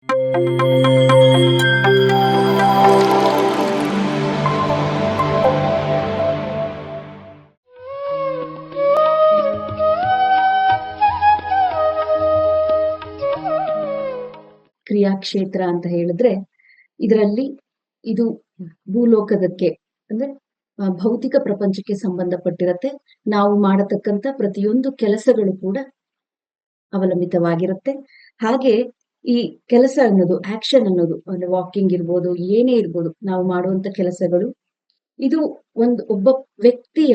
ಕ್ರಿಯಾಕ್ಷೇತ್ರ ಅಂತ ಹೇಳಿದ್ರೆ ಇದರಲ್ಲಿ ಇದು ಭೂಲೋಕದಕ್ಕೆ ಅಂದ್ರೆ ಭೌತಿಕ ಪ್ರಪಂಚಕ್ಕೆ ಸಂಬಂಧಪಟ್ಟಿರತ್ತೆ. ನಾವು ಮಾಡತಕ್ಕಂತ ಪ್ರತಿಯೊಂದು ಕೆಲಸಗಳು ಕೂಡ ಅವಲಂಬಿತವಾಗಿರುತ್ತೆ. ಹಾಗೆ ಈ ಕೆಲಸ ಅನ್ನೋದು ಆಕ್ಷನ್ ಅನ್ನೋದು ಅಂದ್ರೆ ವಾಕಿಂಗ್ ಇರ್ಬೋದು, ಏನೇ ಇರ್ಬೋದು, ನಾವು ಮಾಡುವಂತ ಕೆಲಸಗಳು ಇದು ಒಬ್ಬ ವ್ಯಕ್ತಿಯ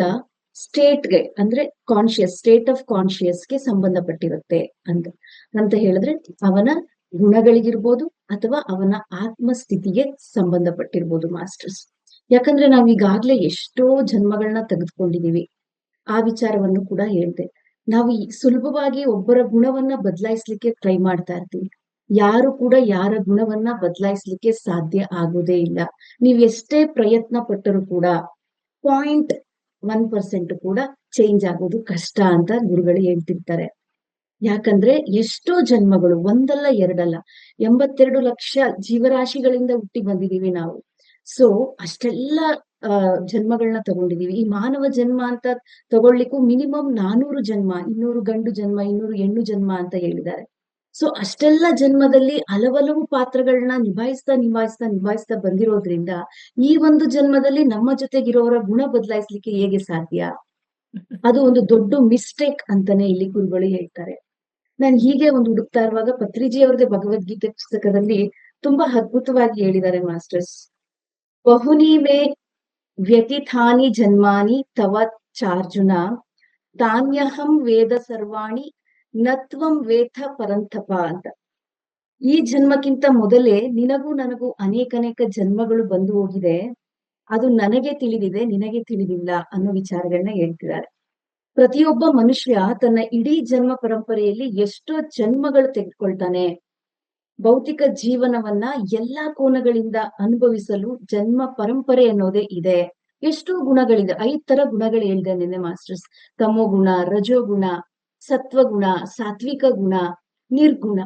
ಸ್ಟೇಟ್ಗೆ ಅಂದ್ರೆ ಸ್ಟೇಟ್ ಆಫ್ ಕಾನ್ಶಿಯಸ್ಗೆ ಸಂಬಂಧಪಟ್ಟಿರುತ್ತೆ ಅಂತ ಅಂತ ಹೇಳಿದ್ರೆ ಅವನ ಗುಣಗಳಿಗಿರ್ಬೋದು ಅಥವಾ ಅವನ ಆತ್ಮಸ್ಥಿತಿಗೆ ಸಂಬಂಧಪಟ್ಟಿರ್ಬೋದು ಮಾಸ್ಟರ್ಸ್. ಯಾಕಂದ್ರೆ ನಾವ್ ಈಗಾಗ್ಲೇ ಎಷ್ಟೋ ಜನ್ಮಗಳನ್ನ ತೆಗೆದುಕೊಂಡಿದೀವಿ. ಆ ವಿಚಾರವನ್ನು ಕೂಡ ಹೇಳ್ದೆ. ನಾವು ಸುಲಭವಾಗಿ ಒಬ್ಬರ ಗುಣವನ್ನ ಬದಲಾಯಿಸ್ಲಿಕ್ಕೆ ಟ್ರೈ ಮಾಡ್ತಾ ಇರ್ತೀವಿ. ಯಾರು ಕೂಡ ಯಾರ ಗುಣವನ್ನ ಬದಲಾಯಿಸ್ಲಿಕ್ಕೆ ಸಾಧ್ಯ ಆಗೋದೇ ಇಲ್ಲ. ನೀವ್ ಎಷ್ಟೇ ಪ್ರಯತ್ನ ಪಟ್ಟರು ಕೂಡ 0.1% ಕೂಡ ಚೇಂಜ್ ಆಗೋದು ಕಷ್ಟ ಅಂತ ಗುರುಗಳು ಹೇಳ್ತಿರ್ತಾರೆ. ಯಾಕಂದ್ರೆ ಎಷ್ಟೋ ಜನ್ಮಗಳು ಒಂದಲ್ಲ ಎರಡಲ್ಲ 82 ಲಕ್ಷ ಜೀವರಾಶಿಗಳಿಂದ ಹುಟ್ಟಿ ಬಂದಿದೀವಿ ನಾವು. ಸೊ ಅಷ್ಟೆಲ್ಲ ಜನ್ಮಗಳನ್ನ ತಗೊಂಡಿದೀವಿ. ಈ ಮಾನವ ಜನ್ಮ ಅಂತ ತಗೊಳ್ಲಿಕ್ಕೂ ಮಿನಿಮಮ್ 400 ಜನ್ಮ, 200 ಗಂಡು ಜನ್ಮ, 200 ಹೆಣ್ಣು ಜನ್ಮ ಅಂತ ಹೇಳಿದ್ದಾರೆ. ಸೊ ಅಷ್ಟೆಲ್ಲ ಜನ್ಮದಲ್ಲಿ ಹಲವಲವು ಪಾತ್ರಗಳನ್ನ ನಿಭಾಯಿಸ್ತಾ ಬಂದಿರೋದ್ರಿಂದ ಈ ಒಂದು ಜನ್ಮದಲ್ಲಿ ನಮ್ಮ ಜೊತೆಗಿರೋರ ಗುಣ ಬದಲಾಯಿಸ್ಲಿಕ್ಕೆ ಹೇಗೆ ಸಾಧ್ಯ? ಅದು ಒಂದು ದೊಡ್ಡ ಮಿಸ್ಟೇಕ್ ಅಂತಾನೆ ಇಲ್ಲಿ ಗುರುಗಳು ಹೇಳ್ತಾರೆ. ನಾನು ಹೀಗೆ ಒಂದು ಹುಡುಕ್ತಾ ಇರುವಾಗ ಪತ್ರಿಜಿ ಅವ್ರದ್ದೇ ಭಗವದ್ಗೀತೆ ಪುಸ್ತಕದಲ್ಲಿ ತುಂಬಾ ಅದ್ಭುತವಾಗಿ ಹೇಳಿದ್ದಾರೆ ಮಾಸ್ಟರ್ಸ್. ಬಹುನಿ ಮೇ ವ್ಯತಿಥಾನಿ ಜನ್ಮಾನಿ ತವ ಚಾರ್ಜುನ ತಾನ್ಯಹಂ ವೇದ ಸರ್ವಾಣಿ ನತ್ವಂ ವೇದ ಪರಂತಪ ಅಂತ. ಈ ಜನ್ಮಕ್ಕಿಂತ ಮೊದಲೇ ನಿನಗೂ ನನಗೂ ಅನೇಕ ಜನ್ಮಗಳು ಬಂದು ಹೋಗಿದೆ. ಅದು ನನಗೆ ತಿಳಿದಿದೆ, ನಿನಗೆ ತಿಳಿದಿಲ್ಲ ಅನ್ನೋ ವಿಚಾರಗಳನ್ನ ಹೇಳ್ತಿದ್ದಾರೆ. ಪ್ರತಿಯೊಬ್ಬ ಮನುಷ್ಯ ತನ್ನ ಇಡೀ ಜನ್ಮ ಪರಂಪರೆಯಲ್ಲಿ ಎಷ್ಟೋ ಜನ್ಮಗಳು ತೆಗೆದುಕೊಳ್ತಾನೆ. ಭೌತಿಕ ಜೀವನವನ್ನ ಎಲ್ಲಾ ಕೋನಗಳಿಂದ ಅನುಭವಿಸಲು ಜನ್ಮ ಪರಂಪರೆ ಅನ್ನೋದೇ ಇದೆ. ಎಷ್ಟೋ ಗುಣಗಳಿದೆ. 5 ತರ ಗುಣಗಳು ಹೇಳಿದೆ ನಿನ್ನೆ ಮಾಸ್ಟರ್ಸ್. ತಮೋಗುಣ, ರಜೋಗುಣ, ಸತ್ವಗುಣ, ಸಾತ್ವಿಕ ಗುಣ, ನಿರ್ಗುಣ.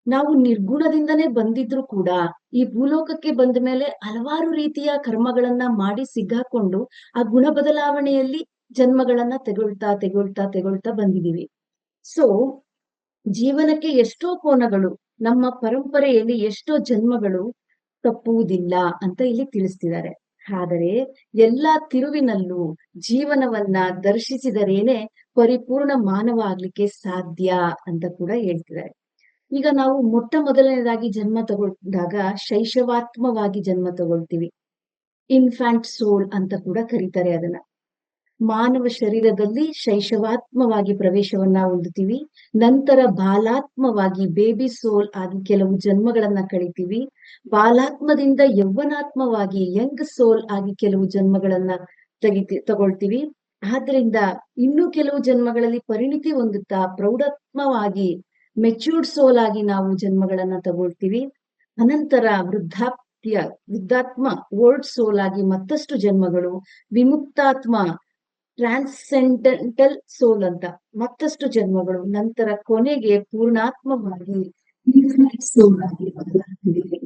ನಾವು ನಿರ್ಗುಣದಿಂದನೇ ಬಂದಿದ್ರು ಕೂಡ ಈ ಭೂಲೋಕಕ್ಕೆ ಬಂದ ಮೇಲೆ ಹಲವಾರು ರೀತಿಯ ಕರ್ಮಗಳನ್ನ ಮಾಡಿ ಸಿಗ್ಗಾಕೊಂಡು ಆ ಗುಣ ಬದಲಾವಣೆಯಲ್ಲಿ ಜನ್ಮಗಳನ್ನ ತೆಗೊಳ್ತಾ ಬಂದಿದೀವಿ. ಸೊ ಜೀವನಕ್ಕೆ ಎಷ್ಟೋ ಕೋನಗಳು, ನಮ್ಮ ಪರಂಪರೆಯಲ್ಲಿ ಎಷ್ಟೋ ಜನ್ಮಗಳು ತಪ್ಪುವುದಿಲ್ಲ ಅಂತ ಇಲ್ಲಿ ತಿಳಿಸ್ತಿದ್ದಾರೆ. ಆದರೆ ಎಲ್ಲಾ ತಿರುವಿನಲ್ಲೂ ಜೀವನವನ್ನ ದರ್ಶಿಸಿದರೇನೆ ಪರಿಪೂರ್ಣ ಮಾನವ ಆಗ್ಲಿಕ್ಕೆ ಸಾಧ್ಯ ಅಂತ ಕೂಡ ಹೇಳ್ತಿದ್ದಾರೆ. ಈಗ ನಾವು ಮೊದಲನೇದಾಗಿ ಜನ್ಮ ತಗೊಂಡಾಗ ಶೈಶವಾತ್ಮವಾಗಿ ಜನ್ಮ ತಗೊಳ್ತೀವಿ. ಇನ್ಫ್ಯಾಂಟ್ ಸೋಲ್ ಅಂತ ಕೂಡ ಕರೀತಾರೆ ಅದನ್ನ. ಮಾನವ ಶರೀರದಲ್ಲಿ ಶೈಶವಾತ್ಮವಾಗಿ ಪ್ರವೇಶವನ್ನ ಹೊಂದುತ್ತೀವಿ. ನಂತರ ಬಾಲಾತ್ಮವಾಗಿ ಬೇಬಿ ಸೋಲ್ ಆಗಿ ಕೆಲವು ಜನ್ಮಗಳನ್ನ ಕಳಿತೀವಿ. ಬಾಲಾತ್ಮದಿಂದ ಯೌವನಾತ್ಮವಾಗಿ ಯಂಗ್ ಸೋಲ್ ಆಗಿ ಕೆಲವು ಜನ್ಮಗಳನ್ನ ತಗೊಳ್ತೀವಿ. ಆದ್ರಿಂದ ಇನ್ನು ಕೆಲವು ಜನ್ಮಗಳಲ್ಲಿ ಪರಿಣಿತಿ ಹೊಂದುತ್ತಾ ಪ್ರೌಢಾತ್ಮವಾಗಿ ಮೆಚ್ಯೂರ್ಡ್ ಸೋಲ್ ಆಗಿ ನಾವು ಜನ್ಮಗಳನ್ನ ತಗೊಳ್ತೀವಿ. ಅನಂತರ ವೃದ್ಧಾತ್ಮ ಓಲ್ಡ್ ಸೋಲ್ ಆಗಿ ಮತ್ತಷ್ಟು ಜನ್ಮಗಳು, ವಿಮುಕ್ತಾತ್ಮ ಟ್ರಾನ್ಸೆಂಡೆಂಟಲ್ ಸೋಲ್ ಅಂತ ಮತ್ತಷ್ಟು ಜನ್ಮಗಳು, ನಂತರ ಕೊನೆಗೆ ಪೂರ್ಣಾತ್ಮವಾಗಿ ಸೋಲ್ ಆಗಿ ಬದಲಾಗ್ತಿದೆ.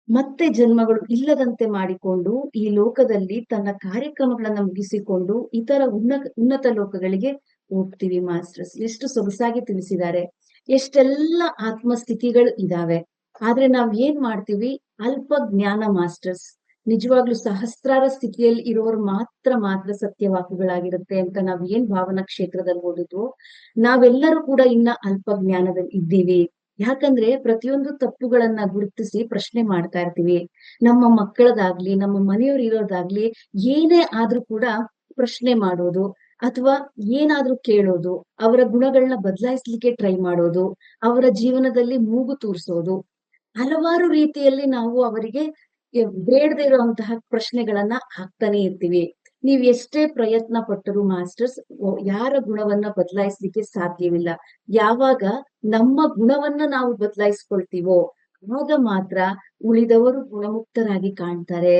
ಮತ್ತೆ ಜನ್ಮಗಳು ಇಲ್ಲದಂತೆ ಮಾಡಿಕೊಂಡು ಈ ಲೋಕದಲ್ಲಿ ತನ್ನ ಕಾರ್ಯಕ್ರಮಗಳನ್ನ ಮುಗಿಸಿಕೊಂಡು ಇತರ ಉನ್ನತ ಲೋಕಗಳಿಗೆ ಹೋಗ್ತೀವಿ ಮಾಸ್ಟರ್ಸ್. ಎಷ್ಟು ಸೊಗಸಾಗಿ ತಿಳಿಸಿದ್ದಾರೆ. ಎಷ್ಟೆಲ್ಲ ಆತ್ಮಸ್ಥಿತಿಗಳು ಇದಾವೆ. ಆದ್ರೆ ನಾವ್ ಏನ್ ಮಾಡ್ತೀವಿ? ಅಲ್ಪ ಜ್ಞಾನ ಮಾಸ್ಟರ್ಸ್. ನಿಜವಾಗ್ಲೂ ಸಹಸ್ರಾರ ಸ್ಥಿತಿಯಲ್ಲಿ ಇರೋರು ಮಾತ್ರ ಸತ್ಯವಾಕುಗಳಾಗಿರುತ್ತೆ ಅಂತ ನಾವ್ ಏನ್ ಭಾವನಾ ಕ್ಷೇತ್ರದಲ್ಲಿ ಓದಿದ್ವು, ನಾವೆಲ್ಲರೂ ಕೂಡ ಇನ್ನ ಅಲ್ಪ ಜ್ಞಾನದಲ್ಲಿ ಇದ್ದೀವಿ. ಯಾಕಂದ್ರೆ ಪ್ರತಿಯೊಂದು ತಪ್ಪುಗಳನ್ನ ಗುರುತಿಸಿ ಪ್ರಶ್ನೆ ಮಾಡ್ತಾ ಇರ್ತೀವಿ. ನಮ್ಮ ಮಕ್ಕಳದಾಗ್ಲಿ, ನಮ್ಮ ಮನೆಯವ್ರು ಇರೋದಾಗ್ಲಿ, ಏನೇ ಆದ್ರೂ ಕೂಡ ಪ್ರಶ್ನೆ ಮಾಡೋದು ಅಥವಾ ಏನಾದ್ರೂ ಕೇಳೋದು, ಅವರ ಗುಣಗಳನ್ನ ಬದಲಾಯಿಸ್ಲಿಕ್ಕೆ ಟ್ರೈ ಮಾಡೋದು, ಅವರ ಜೀವನದಲ್ಲಿ ಮೂಗು ತೂರ್ಸೋದು, ಹಲವಾರು ರೀತಿಯಲ್ಲಿ ನಾವು ಅವರಿಗೆ ಬೇಡದೇ ಇರುವಂತಹ ಪ್ರಶ್ನೆಗಳನ್ನ ಹಾಕ್ತಾನೆ ಇರ್ತೀವಿ. ನೀವ್ ಎಷ್ಟೇ ಪ್ರಯತ್ನ ಪಟ್ಟರು ಮಾಸ್ಟರ್ಸ್ ಯಾರ ಗುಣವನ್ನ ಬದಲಾಯಿಸ್ಲಿಕ್ಕೆ ಸಾಧ್ಯವಿಲ್ಲ. ಯಾವಾಗ ನಮ್ಮ ಗುಣವನ್ನ ನಾವು ಬದಲಾಯಿಸ್ಕೊಳ್ತೀವೋ ಆಗ ಮಾತ್ರ ಉಳಿದವರು ಗುಣಮುಕ್ತರಾಗಿ ಕಾಣ್ತಾರೆ.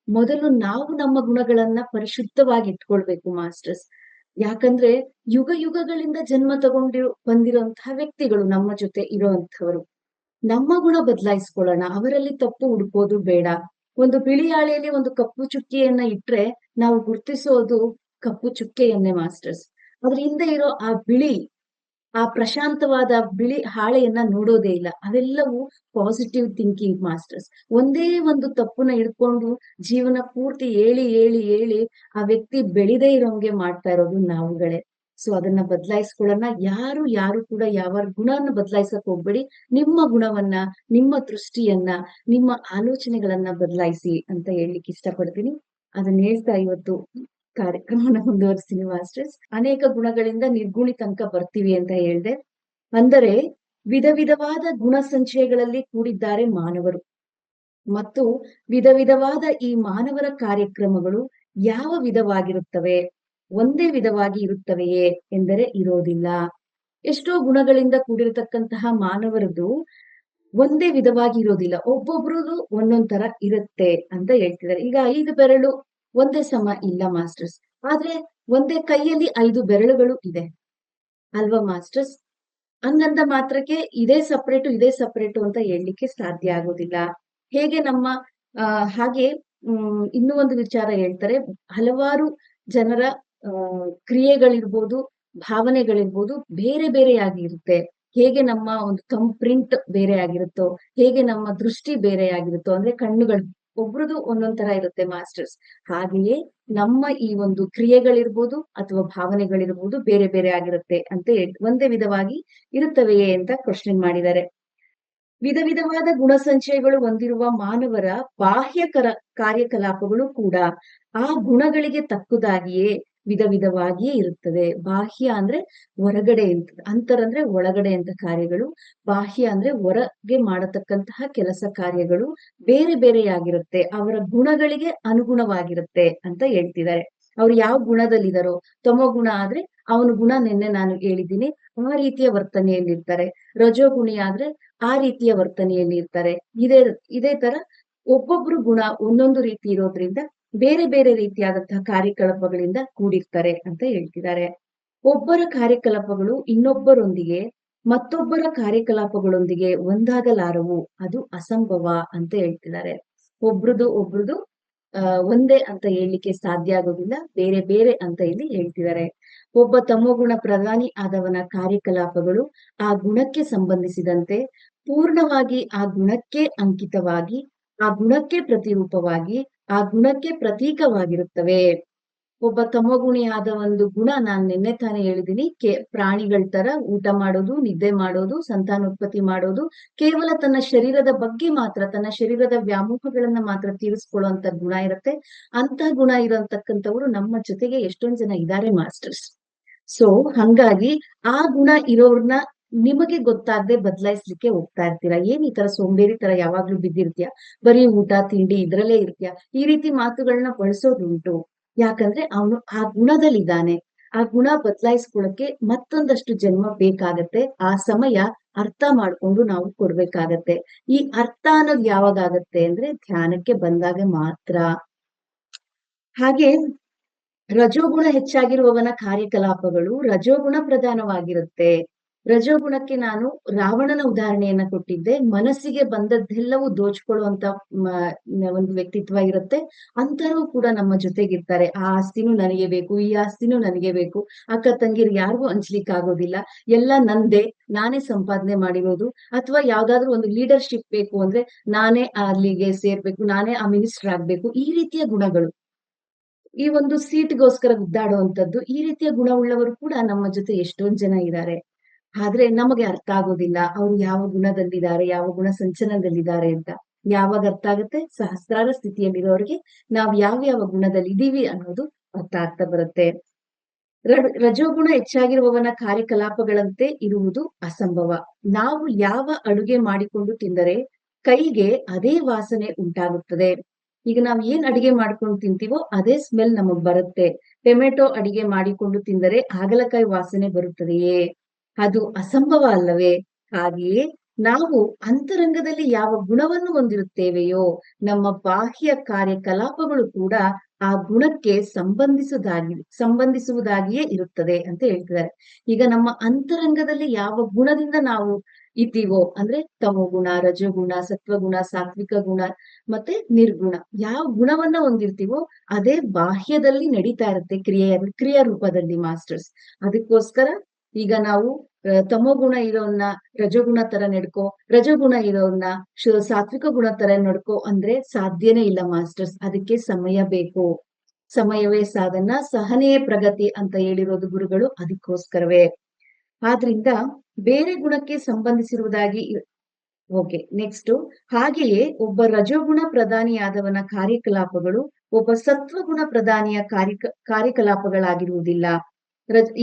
ಮೊದಲು ನಾವು ನಮ್ಮ ಗುಣಗಳನ್ನ ಪರಿಶುದ್ಧವಾಗಿ ಇಟ್ಕೊಳ್ಬೇಕು ಮಾಸ್ಟರ್ಸ್. ಯಾಕಂದ್ರೆ ಯುಗಗಳಿಂದ ಜನ್ಮ ಬಂದಿರುವಂತಹ ವ್ಯಕ್ತಿಗಳು ನಮ್ಮ ಜೊತೆ ಇರುವಂತವರು. ನಮ್ಮ ಗುಣ ಬದಲಾಯಿಸ್ಕೊಳ್ಳೋಣ, ಅವರಲ್ಲಿ ತಪ್ಪು ಹುಡುಕೋದು ಬೇಡ. ಒಂದು ಬಿಳಿ ಹಾಳೆಯಲ್ಲಿ ಒಂದು ಕಪ್ಪು ಚುಕ್ಕಿಯನ್ನ ಇಟ್ರೆ ನಾವು ಗುರ್ತಿಸೋದು ಕಪ್ಪು ಚುಕ್ಕೆಯನ್ನೇ ಮಾಸ್ಟರ್ಸ್. ಅದ್ರ ಹಿಂದೆ ಇರೋ ಆ ಬಿಳಿ, ಆ ಪ್ರಶಾಂತವಾದ ಬಿಳಿ ಹಾಳೆಯನ್ನ ನೋಡೋದೇ ಇಲ್ಲ. ಅವೆಲ್ಲವೂ ಪಾಸಿಟಿವ್ ಥಿಂಕಿಂಗ್ ಮಾಸ್ಟರ್ಸ್. ಒಂದೇ ಒಂದು ತಪ್ಪನ್ನ ಹಿಡ್ಕೊಂಡು ಜೀವನ ಪೂರ್ತಿ ಏಳಿ ಏಳಿ ಏಳಿ ಆ ವ್ಯಕ್ತಿ ಬೆಳೆದೇ ಇರೋಂಗೆ ಮಾಡ್ತಾ ಇರೋದು ನಾವುಗಳೇ. ಸೊ ಅದನ್ನ ಬದಲಾಯಿಸ್ಕೊಳ್ಳೋಣ. ಯಾರು ಕೂಡ ಯಾವ ಗುಣನ ಬದಲಾಯಿಸಕ್ ಹೋಗ್ಬೇಡಿ. ನಿಮ್ಮ ಗುಣವನ್ನ, ನಿಮ್ಮ ದೃಷ್ಟಿಯನ್ನ, ನಿಮ್ಮ ಆಲೋಚನೆಗಳನ್ನ ಬದಲಾಯಿಸಿ ಅಂತ ಹೇಳಲಿಕ್ಕೆ ಇಷ್ಟಪಡ್ತೀನಿ. ಅದನ್ನ ಹೇಳ್ತಾ ಇವತ್ತು ಕಾರ್ಯಕ್ರಮನ ಮುಂದುವರಿಸ್ತೀನಿ ಮಾಸ್ಟರ್ಸ್. ಅನೇಕ ಗುಣಗಳಿಂದ ನಿರ್ಗುಣಿ ತನಕ ಬರ್ತೀವಿ ಅಂತ ಹೇಳ್ದೆ. ಅಂದರೆ ವಿಧ ವಿಧವಾದ ಗುಣ ಸಂಚಯಗಳಲ್ಲಿ ಕೂಡಿದ್ದಾರೆ ಮಾನವರು, ಮತ್ತು ವಿಧ ವಿಧವಾದ ಈ ಮಾನವರ ಕಾರ್ಯಕ್ರಮಗಳು ಯಾವ ವಿಧವಾಗಿರುತ್ತವೆ? ಒಂದೇ ವಿಧವಾಗಿ ಇರುತ್ತವೆಯೇ ಎಂದರೆ ಇರೋದಿಲ್ಲ. ಎಷ್ಟೋ ಗುಣಗಳಿಂದ ಕೂಡಿರತಕ್ಕಂತಹ ಮಾನವರದು ಒಂದೇ ವಿಧವಾಗಿ ಇರೋದಿಲ್ಲ. ಒಬ್ಬೊಬ್ರದು ಒಂದೊಂದ್ ತರ ಇರುತ್ತೆ ಅಂತ ಹೇಳ್ತಿದ್ದಾರೆ. ಈಗ 5 ಬೆರಳು ಒಂದೇ ಸಮ ಇಲ್ಲ ಮಾಸ್ಟರ್ಸ್. ಆದ್ರೆ ಒಂದೇ ಕೈಯಲ್ಲಿ 5 ಬೆರಳುಗಳು ಇದೆ ಅಲ್ವಾ ಮಾಸ್ಟರ್ಸ್? ಹಂಗಂದ ಮಾತ್ರಕ್ಕೆ ಇದೇ ಸಪರೇಟು ಅಂತ ಹೇಳಲಿಕ್ಕೆ ಸಾಧ್ಯ ಆಗೋದಿಲ್ಲ. ಹೇಗೆ ನಮ್ಮ ಹಾಗೆ ಇನ್ನೂ ಒಂದು ವಿಚಾರ ಹೇಳ್ತಾರೆ. ಹಲವಾರು ಜನರ ಕ್ರಿಯೆಗಳಿರ್ಬೋದು, ಭಾವನೆಗಳಿರ್ಬೋದು ಬೇರೆ ಬೇರೆಯಾಗಿ ಇರುತ್ತೆ. ಹೇಗೆ ನಮ್ಮ ಒಂದು ಪ್ರಿಂಟ್ ಬೇರೆ ಆಗಿರುತ್ತೋ, ಹೇಗೆ ನಮ್ಮ ದೃಷ್ಟಿ ಬೇರೆ ಆಗಿರುತ್ತೋ, ಅಂದ್ರೆ ಕಣ್ಣುಗಳು ಒಬ್ರದು ಒಂದೊಂದ್ ತರ ಇರುತ್ತೆ ಮಾಸ್ಟರ್ಸ್. ಹಾಗೆಯೇ ನಮ್ಮ ಈ ಒಂದು ಕ್ರಿಯೆಗಳಿರ್ಬೋದು ಅಥವಾ ಭಾವನೆಗಳಿರ್ಬೋದು ಬೇರೆ ಬೇರೆ ಆಗಿರುತ್ತೆ ಅಂತ ಒಂದೇ ವಿಧವಾಗಿ ಇರುತ್ತವೆಯೇ ಅಂತ ಕ್ವಶನ್ ಮಾಡಿದ್ದಾರೆ. ವಿಧ ವಿಧವಾದ ಗುಣಸಂಚಯಗಳು ಹೊಂದಿರುವ ಮಾನವರ ಬಾಹ್ಯ ಕಾರ್ಯಕಲಾಪಗಳು ಕೂಡ ಆ ಗುಣಗಳಿಗೆ ತಕ್ಕುದಾಗಿಯೇ ವಿಧ ವಿಧವಾಗಿಯೇ ಇರುತ್ತದೆ. ಬಾಹ್ಯ ಅಂದ್ರೆ ಹೊರಗಡೆ ಅಂತರ್ ಅಂದ್ರೆ ಒಳಗಡೆ ಅಂತ ಕಾರ್ಯಗಳು, ಬಾಹ್ಯ ಅಂದ್ರೆ ಹೊರಗೆ ಮಾಡತಕ್ಕಂತಹ ಕೆಲಸ ಕಾರ್ಯಗಳು ಬೇರೆ ಬೇರೆಯಾಗಿರುತ್ತೆ. ಅವರ ಗುಣಗಳಿಗೆ ಅನುಗುಣವಾಗಿರುತ್ತೆ ಅಂತ ಹೇಳ್ತಿದ್ದಾರೆ. ಅವ್ರು ಯಾವ ಗುಣದಲ್ಲಿದ್ದಾರೋ, ತಮೋ ಗುಣ ಆದ್ರೆ ಅವನ ಗುಣ ನಿನ್ನೆ ನಾನು ಹೇಳಿದ್ದೀನಿ, ಆ ರೀತಿಯ ವರ್ತನೆಯಲ್ಲಿರ್ತಾರೆ. ರಜೋಗುಣಿ ಆದ್ರೆ ಆ ರೀತಿಯ ವರ್ತನೆಯಲ್ಲಿ ಇರ್ತಾರೆ. ಇದೇ ತರ ಒಬ್ಬೊಬ್ರು ಗುಣ ಒಂದೊಂದು ರೀತಿ ಇರೋದ್ರಿಂದ ಬೇರೆ ಬೇರೆ ರೀತಿಯಾದಂತಹ ಕಾರ್ಯಕಲಾಪಗಳಿಂದ ಕೂಡಿರ್ತಾರೆ ಅಂತ ಹೇಳ್ತಿದ್ದಾರೆ. ಒಬ್ಬರ ಕಾರ್ಯಕಲಾಪಗಳು ಇನ್ನೊಬ್ಬರೊಂದಿಗೆ, ಮತ್ತೊಬ್ಬರ ಕಾರ್ಯಕಲಾಪಗಳೊಂದಿಗೆ ಒಂದಾಗಲಾರವು, ಅದು ಅಸಂಭವ ಅಂತ ಹೇಳ್ತಿದ್ದಾರೆ. ಒಬ್ರದು ಒಂದೇ ಅಂತ ಹೇಳಲಿಕ್ಕೆ ಸಾಧ್ಯ ಆಗೋದಿಲ್ಲ, ಬೇರೆ ಬೇರೆ ಅಂತ ಇಲ್ಲಿ ಹೇಳ್ತಿದ್ದಾರೆ. ಒಬ್ಬ ತಮೋಗುಣ ಪ್ರಧಾನಿ ಆದವನ ಕಾರ್ಯಕಲಾಪಗಳು ಆ ಗುಣಕ್ಕೆ ಸಂಬಂಧಿಸಿದಂತೆ ಪೂರ್ಣವಾಗಿ ಆ ಗುಣಕ್ಕೆ ಅಂಕಿತವಾಗಿ, ಆ ಗುಣಕ್ಕೆ ಪ್ರತಿರೂಪವಾಗಿ, ಆ ಗುಣಕ್ಕೆ ಪ್ರತೀಕವಾಗಿರುತ್ತವೆ. ಒಬ್ಬ ತಮೋಗುಣಿಯಾದ ಒಂದು ಗುಣ ನಾನ್ ನಿನ್ನೆ ತಾನೇ ಹೇಳಿದೀನಿ, ಪ್ರಾಣಿಗಳ ತರ ಊಟ ಮಾಡೋದು, ನಿದ್ದೆ ಮಾಡೋದು, ಸಂತಾನೋತ್ಪತ್ತಿ ಮಾಡೋದು, ಕೇವಲ ತನ್ನ ಶರೀರದ ಬಗ್ಗೆ ಮಾತ್ರ, ತನ್ನ ಶರೀರದ ವ್ಯಾಮೋಹಗಳನ್ನ ಮಾತ್ರ ತೀರಿಸ್ಕೊಳ್ಳುವಂತ ಗುಣ ಇರುತ್ತೆ. ಅಂತ ಗುಣ ಇರತಕ್ಕಂಥವ್ರು ನಮ್ಮ ಜೊತೆಗೆ ಎಷ್ಟೊಂದ್ ಜನ ಇದ್ದಾರೆ ಮಾಸ್ಟರ್ಸ್. ಸೊ ಹಂಗಾಗಿ ಆ ಗುಣ ಇರೋರ್ನ ನಿಮಗೆ ಗೊತ್ತಾಗದೆ ಬದಲಾಯಿಸ್ಲಿಕ್ಕೆ ಹೋಗ್ತಾ ಇರ್ತೀರಾ. ಏನ್ ಈ ತರ ಸೋಂಬೇರಿ ತರ ಯಾವಾಗ್ಲೂ ಬಿದ್ದಿರ್ತೀಯ, ಬರೀ ಊಟ ತಿಂಡಿ ಇದ್ರಲ್ಲೇ ಇರ್ತೀಯ, ಈ ರೀತಿ ಮಾತುಗಳನ್ನ ಬಳಸೋದುಂಟು. ಯಾಕಂದ್ರೆ ಅವನು ಆ ಗುಣದಲ್ಲಿದ್ದಾನೆ. ಆ ಗುಣ ಬದಲಾಯಿಸ್ಕೊಳಕ್ಕೆ ಮತ್ತೊಂದಷ್ಟು ಜನ್ಮ ಬೇಕಾಗತ್ತೆ. ಆ ಸಮಯ ಅರ್ಥ ಮಾಡ್ಕೊಂಡು ನಾವು ಕೊಡ್ಬೇಕಾಗತ್ತೆ. ಈ ಅರ್ಥ ಅನ್ನೋದು ಯಾವಾಗ ಆಗತ್ತೆ ಅಂದ್ರೆ ಧ್ಯಾನಕ್ಕೆ ಬಂದಾಗ ಮಾತ್ರ. ಹಾಗೆ ರಜೋಗುಣ ಹೆಚ್ಚಾಗಿರುವವನ ಕಾರ್ಯಕಲಾಪಗಳು ರಜೋಗುಣ ಪ್ರಧಾನವಾಗಿರುತ್ತೆ. ರಜೋಗುಣಕ್ಕೆ ನಾನು ರಾವಣನ ಉದಾಹರಣೆಯನ್ನ ಕೊಟ್ಟಿದ್ದೆ. ಮನಸ್ಸಿಗೆ ಬಂದದ್ದೆಲ್ಲವೂ ದೋಚ್ಕೊಳ್ಳುವಂತ ಒಂದು ವ್ಯಕ್ತಿತ್ವ ಇರುತ್ತೆ. ಅಂತರೂ ಕೂಡ ನಮ್ಮ ಜೊತೆಗಿರ್ತಾರೆ. ಆ ಆಸ್ತಿನೂ ನನಗೆ ಬೇಕು, ಈ ಆಸ್ತಿನೂ ನನಗೆ ಬೇಕು, ಅಕ್ಕ ತಂಗಿರ್ ಯಾರಿಗೂ ಹಂಚ್ಲಿಕ್ಕೆ ಆಗೋದಿಲ್ಲ, ಎಲ್ಲ ನಂದೇ, ನಾನೇ ಸಂಪಾದನೆ ಮಾಡಿರೋದು. ಅಥವಾ ಯಾವ್ದಾದ್ರು ಒಂದು ಲೀಡರ್ಶಿಪ್ ಬೇಕು ಅಂದ್ರೆ ನಾನೇ ಅಲ್ಲಿಗೆ ಸೇರ್ಬೇಕು, ನಾನೇ ಆ ಮಿನಿಸ್ಟರ್ ಆಗ್ಬೇಕು. ಈ ರೀತಿಯ ಗುಣಗಳು, ಈ ಒಂದು ಸೀಟ್ಗೋಸ್ಕರ ಗುದ್ದಾಡುವಂತದ್ದು, ಈ ರೀತಿಯ ಗುಣವುಳ್ಳವರು ಕೂಡ ನಮ್ಮ ಜೊತೆ ಎಷ್ಟೊಂದ್ ಜನ ಇದ್ದಾರೆ. ಆದ್ರೆ ನಮಗೆ ಅರ್ಥ ಆಗೋದಿಲ್ಲ ಅವ್ರು ಯಾವ ಗುಣದಲ್ಲಿದ್ದಾರೆ, ಯಾವ ಗುಣ ಸಂಚಲನದಲ್ಲಿದ್ದಾರೆ ಅಂತ. ಯಾವಾಗ ಅರ್ಥ ಆಗುತ್ತೆ? ಸಹಸ್ರಾರ ಸ್ಥಿತಿಯಲ್ಲಿರೋರಿಗೆ ನಾವ್ ಯಾವ ಗುಣದಲ್ಲಿ ಇದೀವಿ ಅನ್ನೋದು ಅರ್ಥ ಆಗ್ತಾ ಬರುತ್ತೆ. ರಜೋಗುಣ ಹೆಚ್ಚಾಗಿರುವವನ ಕಾರ್ಯಕಲಾಪಗಳಂತೆ ಇರುವುದು ಅಸಂಭವ. ನಾವು ಯಾವ ಅಡುಗೆ ಮಾಡಿಕೊಂಡು ತಿಂದರೆ ಕೈಗೆ ಅದೇ ವಾಸನೆ ಉಂಟಾಗುತ್ತದೆ. ಈಗ ನಾವ್ ಏನ್ ಅಡಿಗೆ ಮಾಡ್ಕೊಂಡು ತಿಂತೀವೋ ಅದೇ ಸ್ಮೆಲ್ ನಮಗ್ ಬರುತ್ತೆ. ಟೊಮೆಟೊ ಅಡಿಗೆ ಮಾಡಿಕೊಂಡು ತಿಂದರೆ ಹಾಗಲಕಾಯಿ ವಾಸನೆ ಬರುತ್ತದೆಯೇ? ಅದು ಅಸಂಭವ ಅಲ್ಲವೇ? ಹಾಗೆಯೇ ನಾವು ಅಂತರಂಗದಲ್ಲಿ ಯಾವ ಗುಣವನ್ನು ಹೊಂದಿರುತ್ತೇವೆಯೋ ನಮ್ಮ ಬಾಹ್ಯ ಕಾರ್ಯಕಲಾಪಗಳು ಕೂಡ ಆ ಗುಣಕ್ಕೆ ಸಂಬಂಧಿಸುವುದಾಗಿಯೇ ಇರುತ್ತದೆ ಅಂತ ಹೇಳ್ತಿದ್ದಾರೆ. ಈಗ ನಮ್ಮ ಅಂತರಂಗದಲ್ಲಿ ಯಾವ ಗುಣದಿಂದ ನಾವು ಇದ್ದೀವೋ ಅಂದ್ರೆ ತಮೋಗುಣ, ರಜೋಗುಣ, ಸತ್ವಗುಣ, ಸಾತ್ವಿಕ ಗುಣ ಮತ್ತೆ ನಿರ್ಗುಣ. ಯಾವ ಗುಣವನ್ನ ಹೊಂದಿರ್ತೀವೋ ಅದೇ ಬಾಹ್ಯದಲ್ಲಿ ನಡೀತಾ ಇರುತ್ತೆ ಕ್ರಿಯಾ ರೂಪದಲ್ಲಿ ಮಾಸ್ಟರ್ಸ್. ಅದಕ್ಕೋಸ್ಕರ ಈಗ ನಾವು ತಮೋಗುಣ ಇರೋನ್ನ ರಜೋಗುಣ ತರ ನಡ್ಕೋ, ರಜೋಗುಣ ಇರೋನ್ನ ಸಾತ್ವಿಕ ಗುಣ ತರ ನಡ್ಕೋ ಅಂದ್ರೆ ಸಾಧ್ಯನೇ ಇಲ್ಲ ಮಾಸ್ಟರ್ಸ್. ಅದಕ್ಕೆ ಸಮಯ ಬೇಕು. ಸಮಯವೇ ಸಾಧನ, ಸಹನೆಯೇ ಪ್ರಗತಿ ಅಂತ ಹೇಳಿರೋದು ಗುರುಗಳು ಅದಕ್ಕೋಸ್ಕರವೇ. ಆದ್ರಿಂದ ಬೇರೆ ಗುಣಕ್ಕೆ ಸಂಬಂಧಿಸಿರುವುದಾಗಿ ಓಕೆ ನೆಕ್ಸ್ಟ್. ಹಾಗೆಯೇ ಒಬ್ಬ ರಜೋಗುಣ ಪ್ರಧಾನಿಯಾದವನ ಕಾರ್ಯಕಲಾಪಗಳು ಒಬ್ಬ ಸತ್ವಗುಣ ಪ್ರಧಾನಿಯ ಕಾರ್ಯಕಲಾಪಗಳಾಗಿರುವುದಿಲ್ಲ.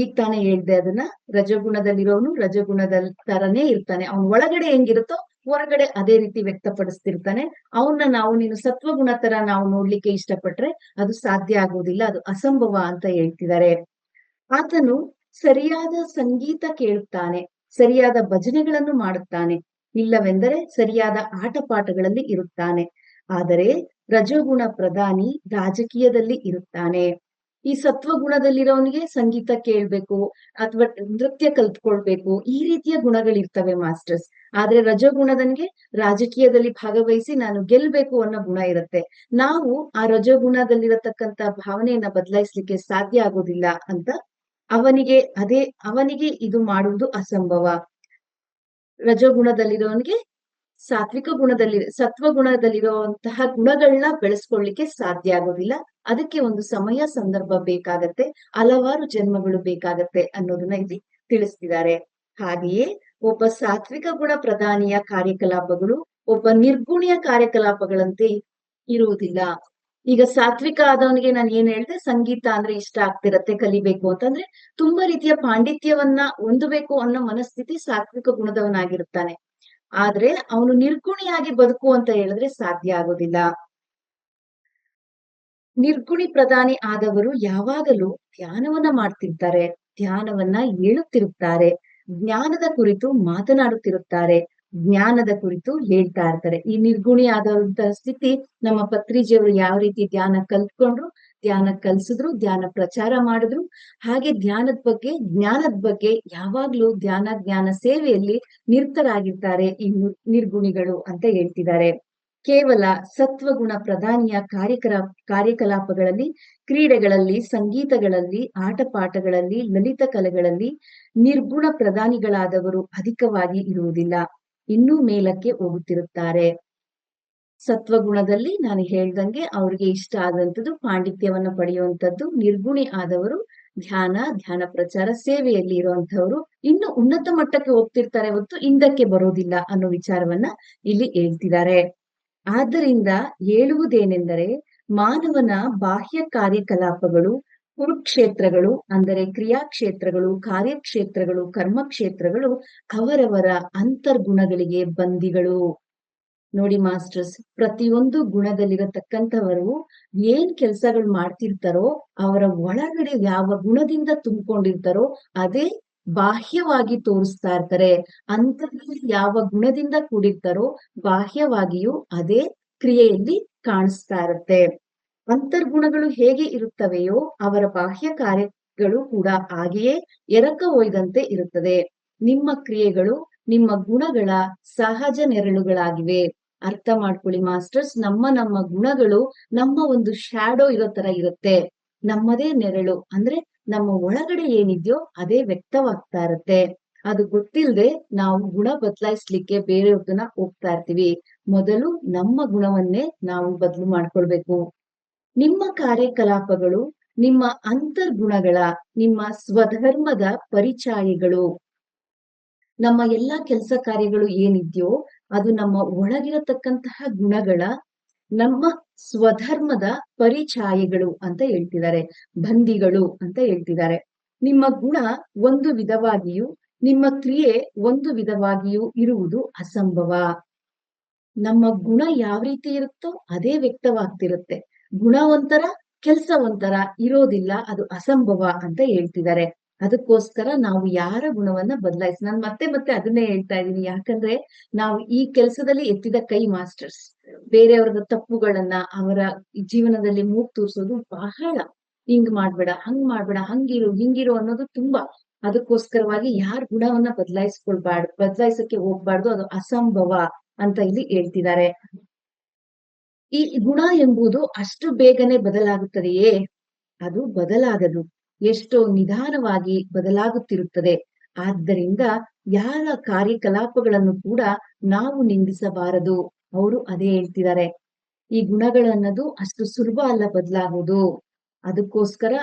ಈಗ ತಾನೇ ಹೇಳ್ದೆ ಅದನ್ನ, ರಜೋಗುಣದಲ್ಲಿರೋನು ರಜೋಗುಣದ ತರನೇ ಇರ್ತಾನೆ. ಅವನ್ ಒಳಗಡೆ ಹೆಂಗಿರುತ್ತೋ ಹೊರಗಡೆ ಅದೇ ರೀತಿ ವ್ಯಕ್ತಪಡಿಸ್ತಿರ್ತಾನೆ. ಅವನ್ನ ನೀನು ಸತ್ವಗುಣ ತರ ನಾವು ನೋಡ್ಲಿಕ್ಕೆ ಇಷ್ಟಪಟ್ರೆ ಅದು ಸಾಧ್ಯ ಆಗುವುದಿಲ್ಲ, ಅದು ಅಸಂಭವ ಅಂತ ಹೇಳ್ತಿದ್ದಾರೆ. ಆತನು ಸರಿಯಾದ ಸಂಗೀತ ಕೇಳುತ್ತಾನೆ, ಸರಿಯಾದ ಭಜನೆಗಳನ್ನು ಮಾಡುತ್ತಾನೆ, ಇಲ್ಲವೆಂದರೆ ಸರಿಯಾದ ಆಟ ಪಾಠಗಳಲ್ಲಿ ಇರುತ್ತಾನೆ. ಆದರೆ ರಜೋಗುಣ ಪ್ರಧಾನಿ ರಾಜಕೀಯದಲ್ಲಿ ಇರುತ್ತಾನೆ. ಈ ಸತ್ವಗುಣದಲ್ಲಿರೋನಿಗೆ ಸಂಗೀತ ಕೇಳ್ಬೇಕು ಅಥವಾ ನೃತ್ಯ ಕಲ್ತ್ಕೊಳ್ಬೇಕು, ಈ ರೀತಿಯ ಗುಣಗಳಿರ್ತವೆ ಮಾಸ್ಟರ್ಸ್. ಆದ್ರೆ ರಜೋಗುಣದನ್ಗೆ ರಾಜಕೀಯದಲ್ಲಿ ಭಾಗವಹಿಸಿ ನಾನು ಗೆಲ್ಬೇಕು ಅನ್ನೋ ಗುಣ ಇರುತ್ತೆ. ನಾವು ಆ ರಜೋಗುಣದಲ್ಲಿರತಕ್ಕಂತ ಭಾವನೆಯನ್ನ ಬದಲಾಯಿಸ್ಲಿಕ್ಕೆ ಸಾಧ್ಯ ಆಗೋದಿಲ್ಲ ಅಂತ ಅವನಿಗೆ ಇದು ಮಾಡುವುದು ಅಸಂಭವ. ರಜೋಗುಣದಲ್ಲಿರೋನಿಗೆ ಸತ್ವಗುಣದಲ್ಲಿರುವಂತಹ ಗುಣಗಳನ್ನ ಬೆಳೆಸ್ಕೊಳ್ಳಿಕ್ಕೆ ಸಾಧ್ಯ ಆಗೋದಿಲ್ಲ. ಅದಕ್ಕೆ ಒಂದು ಸಮಯ ಸಂದರ್ಭ ಬೇಕಾಗತ್ತೆ, ಹಲವಾರು ಜನ್ಮಗಳು ಬೇಕಾಗತ್ತೆ ಅನ್ನೋದನ್ನ ಇಲ್ಲಿ ತಿಳಿಸ್ತಿದ್ದಾರೆ. ಹಾಗೆಯೇ ಒಬ್ಬ ಸಾತ್ವಿಕ ಗುಣ ಪ್ರಧಾನಿಯ ಕಾರ್ಯಕಲಾಪಗಳು ಒಬ್ಬ ನಿರ್ಗುಣಿಯ ಕಾರ್ಯಕಲಾಪಗಳಂತೆ ಇರುವುದಿಲ್ಲ. ಈಗ ಸಾತ್ವಿಕ ಆದವನಿಗೆ ನಾನು ಏನ್ ಹೇಳ್ದೆ, ಸಂಗೀತ ಅಂದ್ರೆ ಇಷ್ಟ ಆಗ್ತಿರತ್ತೆ, ಕಲಿಬೇಕು ಅಂತಂದ್ರೆ ತುಂಬಾ ರೀತಿಯ ಪಾಂಡಿತ್ಯವನ್ನ ಹೊಂದಬೇಕು ಅನ್ನೋ ಮನಸ್ಥಿತಿ ಸಾತ್ವಿಕ ಗುಣದವನಾಗಿರುತ್ತಾನೆ. ಆದ್ರೆ ಅವನು ನಿರ್ಗುಣಿಯಾಗಿ ಬದುಕು ಅಂತ ಹೇಳಿದ್ರೆ ಸಾಧ್ಯ ಆಗೋದಿಲ್ಲ. ನಿರ್ಗುಣಿ ಪ್ರಧಾನಿ ಆದವರು ಯಾವಾಗಲೂ ಧ್ಯಾನವನ್ನ ಮಾಡ್ತಿರ್ತಾರೆ, ಧ್ಯಾನವನ್ನ ಹೇಳುತ್ತಿರುತ್ತಾರೆ, ಜ್ಞಾನದ ಕುರಿತು ಮಾತನಾಡುತ್ತಿರುತ್ತಾರೆ, ಜ್ಞಾನದ ಕುರಿತು ಹೇಳ್ತಾ ಇರ್ತಾರೆ. ಈ ನಿರ್ಗುಣಿ ಆದಂತಹ ಸ್ಥಿತಿ ನಮ್ಮ ಪತ್ರಿಜಿಯವರು ಯಾವ ರೀತಿ ಧ್ಯಾನ ಕಲ್ತ್ಕೊಂಡ್ರು, ಧ್ಯಾನ ಕಲ್ಸಿದ್ರು, ಧ್ಯಾನ ಪ್ರಚಾರ ಮಾಡಿದ್ರು, ಹಾಗೆ ಜ್ಞಾನದ ಬಗ್ಗೆ ಯಾವಾಗ್ಲೂ ಜ್ಞಾನ ಸೇವೆಯಲ್ಲಿ ನಿರತರಾಗಿರ್ತಾರೆ ಈ ನಿರ್ಗುಣಿಗಳು ಅಂತ ಹೇಳ್ತಿದ್ದಾರೆ. ಕೇವಲ ಸತ್ವಗುಣ ಪ್ರಧಾನಿಯ ಕಾರ್ಯಕಲಾಪಗಳಲ್ಲಿ, ಕ್ರೀಡೆಗಳಲ್ಲಿ, ಸಂಗೀತಗಳಲ್ಲಿ, ಆಟಪಾಠಗಳಲ್ಲಿ, ಲಲಿತ ಕಲೆಗಳಲ್ಲಿ ನಿರ್ಗುಣ ಪ್ರಧಾನಿಗಳಾದವರು ಅಧಿಕವಾಗಿ ಇರುವುದಿಲ್ಲ, ಇನ್ನೂ ಮೇಲಕ್ಕೆ ಹೋಗುತ್ತಿರುತ್ತಾರೆ. ಸತ್ವಗುಣದಲ್ಲಿ ನಾನು ಹೇಳ್ದಂಗೆ ಅವ್ರಿಗೆ ಇಷ್ಟ ಆದಂಥದ್ದು ಪಾಂಡಿತ್ಯವನ್ನ ಪಡೆಯುವಂಥದ್ದು. ನಿರ್ಗುಣಿ ಆದವರು ಧ್ಯಾನ ಪ್ರಚಾರ ಸೇವೆಯಲ್ಲಿ ಇರುವಂತಹವರು ಇನ್ನು ಉನ್ನತ ಮಟ್ಟಕ್ಕೆ ಹೋಗ್ತಿರ್ತಾರೆ ಹೊತ್ತು ಹಿಂದಕ್ಕೆ ಬರೋದಿಲ್ಲ ಅನ್ನೋ ವಿಚಾರವನ್ನ ಇಲ್ಲಿ ಹೇಳ್ತಿದ್ದಾರೆ. ಆದ್ದರಿಂದ ಹೇಳುವುದೇನೆಂದರೆ ಮಾನವನ ಬಾಹ್ಯ ಕಾರ್ಯಕಲಾಪಗಳು ಕುರುಕ್ಷೇತ್ರಗಳು ಅಂದರೆ ಕ್ರಿಯಾಕ್ಷೇತ್ರಗಳು, ಕಾರ್ಯಕ್ಷೇತ್ರಗಳು, ಕರ್ಮಕ್ಷೇತ್ರಗಳು ಅವರವರ ಅಂತರ್ಗುಣಗಳಿಗೆ ಬಂದಿಗಳು. ನೋಡಿ ಮಾಸ್ಟರ್ಸ್, ಪ್ರತಿಯೊಂದು ಗುಣದಲ್ಲಿರತಕ್ಕಂಥವರು ಏನ್ ಕೆಲ್ಸಗಳು ಮಾಡ್ತಿರ್ತಾರೋ ಅವರ ಒಳಗಡೆ ಯಾವ ಗುಣದಿಂದ ತುಂಬಿಕೊಂಡಿರ್ತಾರೋ ಅದೇ ಬಾಹ್ಯವಾಗಿ ತೋರಿಸ್ತಾ ಇರ್ತಾರೆ. ಅಂತರ್ದಲ್ಲಿ ಯಾವ ಗುಣದಿಂದ ಕೂಡಿರ್ತಾರೋ ಬಾಹ್ಯವಾಗಿಯೂ ಅದೇ ಕ್ರಿಯೆಯಲ್ಲಿ ಕಾಣಿಸ್ತಾ ಇರುತ್ತೆ. ಅಂತರ್ಗುಣಗಳು ಹೇಗೆ ಇರುತ್ತವೆಯೋ ಅವರ ಬಾಹ್ಯ ಕಾರ್ಯಗಳು ಕೂಡ ಹಾಗೆಯೇ ಎರಕ ಒಯ್ದಂತೆ ಇರುತ್ತದೆ. ನಿಮ್ಮ ಕ್ರಿಯೆಗಳು ನಿಮ್ಮ ಗುಣಗಳ ಸಹಜ ನೆರಳುಗಳಾಗಿವೆ. ಅರ್ಥ ಮಾಡ್ಕೊಳ್ಳಿ ಮಾಸ್ಟರ್ಸ್, ನಮ್ಮ ಗುಣಗಳು ನಮ್ಮ ಒಂದು ಶ್ಯಾಡೋ ಇರೋ ತರ ಇರುತ್ತೆ. ನಮ್ಮದೇ ನೆರಳು ಅಂದ್ರೆ ನಮ್ಮ ಒಳಗಡೆ ಏನಿದ್ಯೋ ಅದೇ ವ್ಯಕ್ತವಾಗ್ತಾ ಇರುತ್ತೆ. ಅದು ಗೊತ್ತಿಲ್ಲದೆ ನಾವು ಗುಣ ಬದಲಾಯಿಸ್ಲಿಕ್ಕೆ ಬೇರೆಯವ್ರನ್ನ ಹೋಗ್ತಾ ಇರ್ತೀವಿ. ಮೊದಲು ನಮ್ಮ ಗುಣವನ್ನೇ ನಾವು ಬದಲು ಮಾಡ್ಕೊಳ್ಬೇಕು. ನಿಮ್ಮ ಕಾರ್ಯಕಲಾಪಗಳು ನಿಮ್ಮ ಅಂತರ್ಗುಣಗಳ, ನಿಮ್ಮ ಸ್ವಧರ್ಮದ ಪರಿಚಾಯಿಗಳು. ನಮ್ಮ ಎಲ್ಲಾ ಕೆಲಸ ಕಾರ್ಯಗಳು ಏನಿದ್ಯೋ ಅದು ನಮ್ಮ ಒಳಗಿರತಕ್ಕಂತಹ ಗುಣಗಳ, ನಮ್ಮ ಸ್ವಧರ್ಮದ ಪರಿಚಾಯಿಗಳು ಅಂತ ಹೇಳ್ತಿದ್ದಾರೆ, ಬಂದಿಗಳು ಅಂತ ಹೇಳ್ತಿದ್ದಾರೆ. ನಿಮ್ಮ ಗುಣ ಒಂದು ವಿಧವಾಗಿಯೂ ನಿಮ್ಮ ಕ್ರಿಯೆ ಒಂದು ವಿಧವಾಗಿಯೂ ಇರುವುದು ಅಸಂಭವ. ನಮ್ಮ ಗುಣ ಯಾವ ರೀತಿ ಇರುತ್ತೋ ಅದೇ ವ್ಯಕ್ತವಾಗ್ತಿರುತ್ತೆ. ಗುಣ ಒಂಥರ ಕೆಲ್ಸ ಒಂಥರ ಇರೋದಿಲ್ಲ, ಅದು ಅಸಂಭವ ಅಂತ ಹೇಳ್ತಿದ್ದಾರೆ. ಅದಕ್ಕೋಸ್ಕರ ನಾವು ಯಾರ ಗುಣವನ್ನ ನಾನು ಮತ್ತೆ ಅದನ್ನೇ ಹೇಳ್ತಾ ಇದ್ದೀನಿ. ಯಾಕಂದ್ರೆ ನಾವು ಈ ಕೆಲಸದಲ್ಲಿ ಎತ್ತಿದ ಕೈ ಮಾಸ್ಟರ್ಸ್. ಬೇರೆಯವ್ರದ ತಪ್ಪುಗಳನ್ನ ಅವರ ಜೀವನದಲ್ಲಿ ಮೂಗ್ ತೂರ್ಸೋದು ಬಹಳ. ಹಿಂಗ್ ಮಾಡ್ಬೇಡ, ಹಂಗ್ ಮಾಡ್ಬೇಡ, ಹಂಗಿರು ಹಿಂಗಿರು ಅನ್ನೋದು ತುಂಬಾ. ಅದಕ್ಕೋಸ್ಕರವಾಗಿ ಯಾರ್ ಗುಣವನ್ನ ಬದಲಾಯಿಸಕ್ಕೆ ಹೋಗ್ಬಾರ್ದು, ಅದು ಅಸಂಭವ ಅಂತ ಇಲ್ಲಿ ಹೇಳ್ತಿದ್ದಾರೆ. ಈ ಗುಣ ಎಂಬುದು ಅಷ್ಟು ಬೇಗನೆ ಬದಲಾಗುತ್ತದೆಯೇ? ಅದು ಬದಲಾಗದು. ಎಷ್ಟೋ ನಿಧಾನವಾಗಿ ಬದಲಾಗುತ್ತಿರುತ್ತದೆ. ಆದ್ದರಿಂದ ಯಾರ ಕಾರ್ಯಕಲಾಪಗಳನ್ನು ಕೂಡ ನಾವು ನಿಂದಿಸಬಾರದು. ಅವರು ಅದೇ ಹೇಳ್ತಿದ್ದಾರೆ. ಈ ಗುಣಗಳನ್ನದು ಅಷ್ಟು ಸುಲಭ ಅಲ್ಲ ಬದಲಾಗೋದು. ಅದಕ್ಕೋಸ್ಕರ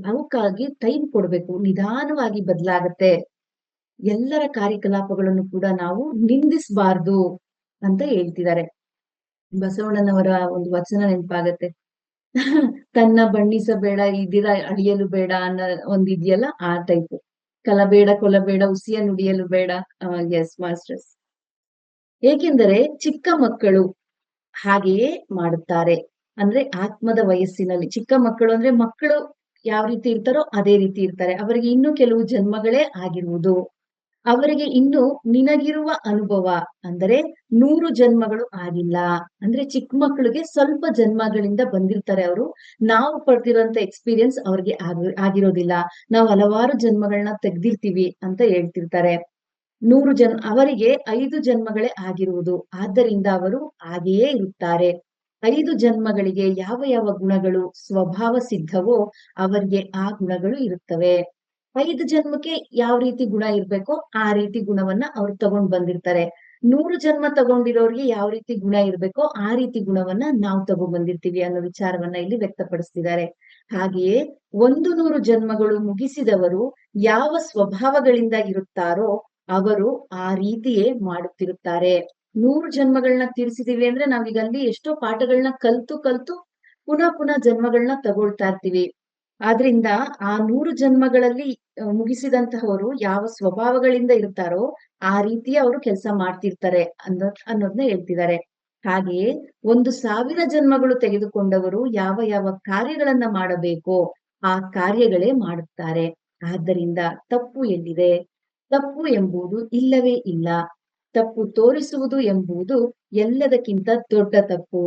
ಅವಕ್ಕಾಗಿ ಟೈಮ್ ಕೊಡ್ಬೇಕು. ನಿಧಾನವಾಗಿ ಬದಲಾಗತ್ತೆ. ಎಲ್ಲರ ಕಾರ್ಯಕಲಾಪಗಳನ್ನು ಕೂಡ ನಾವು ನಿಂದಿಸಬಾರ್ದು ಅಂತ ಹೇಳ್ತಿದ್ದಾರೆ. ಬಸವಣ್ಣನವರ ಒಂದು ವಚನ ನೆನಪಾಗತ್ತೆ. ತನ್ನ ಬಣ್ಣಿಸಬೇಡ ಇದಿರ ಅಳಿಯಲು ಬೇಡ ಅನ್ನೋ ಒಂದಿದ್ಯಲ್ಲ ಆ ಟೈಪ್. ಕಲಬೇಡ ಕೊಲಬೇಡ ಹುಸಿಯ ನುಡಿಯಲು ಬೇಡ. Yes masters. ಏಕೆಂದರೆ ಚಿಕ್ಕ ಮಕ್ಕಳು ಹಾಗೆಯೇ ಮಾಡುತ್ತಾರೆ. ಅಂದ್ರೆ ಆತ್ಮದ ವಯಸ್ಸಿನಲ್ಲಿ ಚಿಕ್ಕ ಮಕ್ಕಳು ಅಂದ್ರೆ ಮಕ್ಕಳು ಯಾವ ರೀತಿ ಇರ್ತಾರೋ ಅದೇ ರೀತಿ ಇರ್ತಾರೆ. ಅವರಿಗೆ ಇನ್ನೂ ಕೆಲವು ಜನ್ಮಗಳೇ ಆಗಿರುವುದು. ಅವರಿಗೆ ಇನ್ನು ನಿನಗಿರುವ ಅನುಭವ ಅಂದರೆ 100 ಜನ್ಮಗಳು ಆಗಿಲ್ಲ. ಅಂದ್ರೆ ಚಿಕ್ಕ ಮಕ್ಕಳಿಗೆ ಸ್ವಲ್ಪ ಜನ್ಮಗಳಿಂದ ಬಂದಿರ್ತಾರೆ ಅವರು. ನಾವು ಪಡ್ತಿರೋಂತ ಎಕ್ಸ್ಪೀರಿಯನ್ಸ್ ಅವ್ರಿಗೆ ಆಗಿರೋದಿಲ್ಲ. ನಾವು ಹಲವಾರು ಜನ್ಮಗಳನ್ನ ತೆಗ್ದಿರ್ತೀವಿ ಅಂತ ಹೇಳ್ತಿರ್ತಾರೆ. 100 ಅವರಿಗೆ 5 ಜನ್ಮಗಳೇ ಆಗಿರುವುದು. ಆದ್ದರಿಂದ ಅವರು ಹಾಗೆಯೇ ಇರುತ್ತಾರೆ. 5 ಜನ್ಮಗಳಿಗೆ ಯಾವ ಯಾವ ಗುಣಗಳು ಸ್ವಭಾವ ಸಿದ್ಧವೋ ಅವರಿಗೆ ಆ ಗುಣಗಳು ಇರುತ್ತವೆ. 5 ಜನ್ಮಕ್ಕೆ ಯಾವ ರೀತಿ ಗುಣ ಇರ್ಬೇಕೋ ಆ ರೀತಿ ಗುಣವನ್ನ ಅವ್ರು ತಗೊಂಡ್ ಬಂದಿರ್ತಾರೆ. 100 ಜನ್ಮ ತಗೊಂಡಿರೋರ್ಗೆ ಯಾವ ರೀತಿ ಗುಣ ಇರ್ಬೇಕೋ ಆ ರೀತಿ ಗುಣವನ್ನ ನಾವು ತಗೊಂಡ್ ಬಂದಿರ್ತೀವಿ ಅನ್ನೋ ವಿಚಾರವನ್ನ ಇಲ್ಲಿ ವ್ಯಕ್ತಪಡಿಸ್ತಿದ್ದಾರೆ. ಹಾಗೆಯೇ 100 ಜನ್ಮಗಳು ಮುಗಿಸಿದವರು ಯಾವ ಸ್ವಭಾವಗಳಿಂದ ಇರುತ್ತಾರೋ ಅವರು ಆ ರೀತಿಯೇ ಮಾಡುತ್ತಿರುತ್ತಾರೆ. 100 ಜನ್ಮಗಳನ್ನ ತೀರಿಸಿದೀವಿ ಅಂದ್ರೆ ನಾವೀಗ ಅಲ್ಲಿ ಎಷ್ಟೋ ಪಾಠಗಳನ್ನ ಕಲ್ತು ಪುನಃ ಜನ್ಮಗಳನ್ನ ತಗೊಳ್ತಾ ಇರ್ತೀವಿ. ಆದ್ರಿಂದ ಆ 100 ಜನ್ಮಗಳಲ್ಲಿ ಮುಗಿಸಿದಂತಹವರು ಯಾವ ಸ್ವಭಾವಗಳಿಂದ ಇರ್ತಾರೋ ಆ ರೀತಿ ಅವರು ಕೆಲಸ ಮಾಡ್ತಿರ್ತಾರೆ ಅನ್ನೋದನ್ನ ಹೇಳ್ತಿದ್ದಾರೆ. ಹಾಗೆಯೇ 1,000 ಜನ್ಮಗಳು ತೆಗೆದುಕೊಂಡವರು ಯಾವ ಯಾವ ಕಾರ್ಯಗಳನ್ನ ಮಾಡಬೇಕೋ ಆ ಕಾರ್ಯಗಳೇ ಮಾಡುತ್ತಾರೆ. ಆದ್ದರಿಂದ ತಪ್ಪು ಎಲ್ಲಿದೆ? ತಪ್ಪು ಎಂಬುದು ಇಲ್ಲವೇ ಇಲ್ಲ. ತಪ್ಪು ತೋರಿಸುವುದು ಎಂಬುದು ಎಲ್ಲದಕ್ಕಿಂತ ದೊಡ್ಡ ತಪ್ಪು.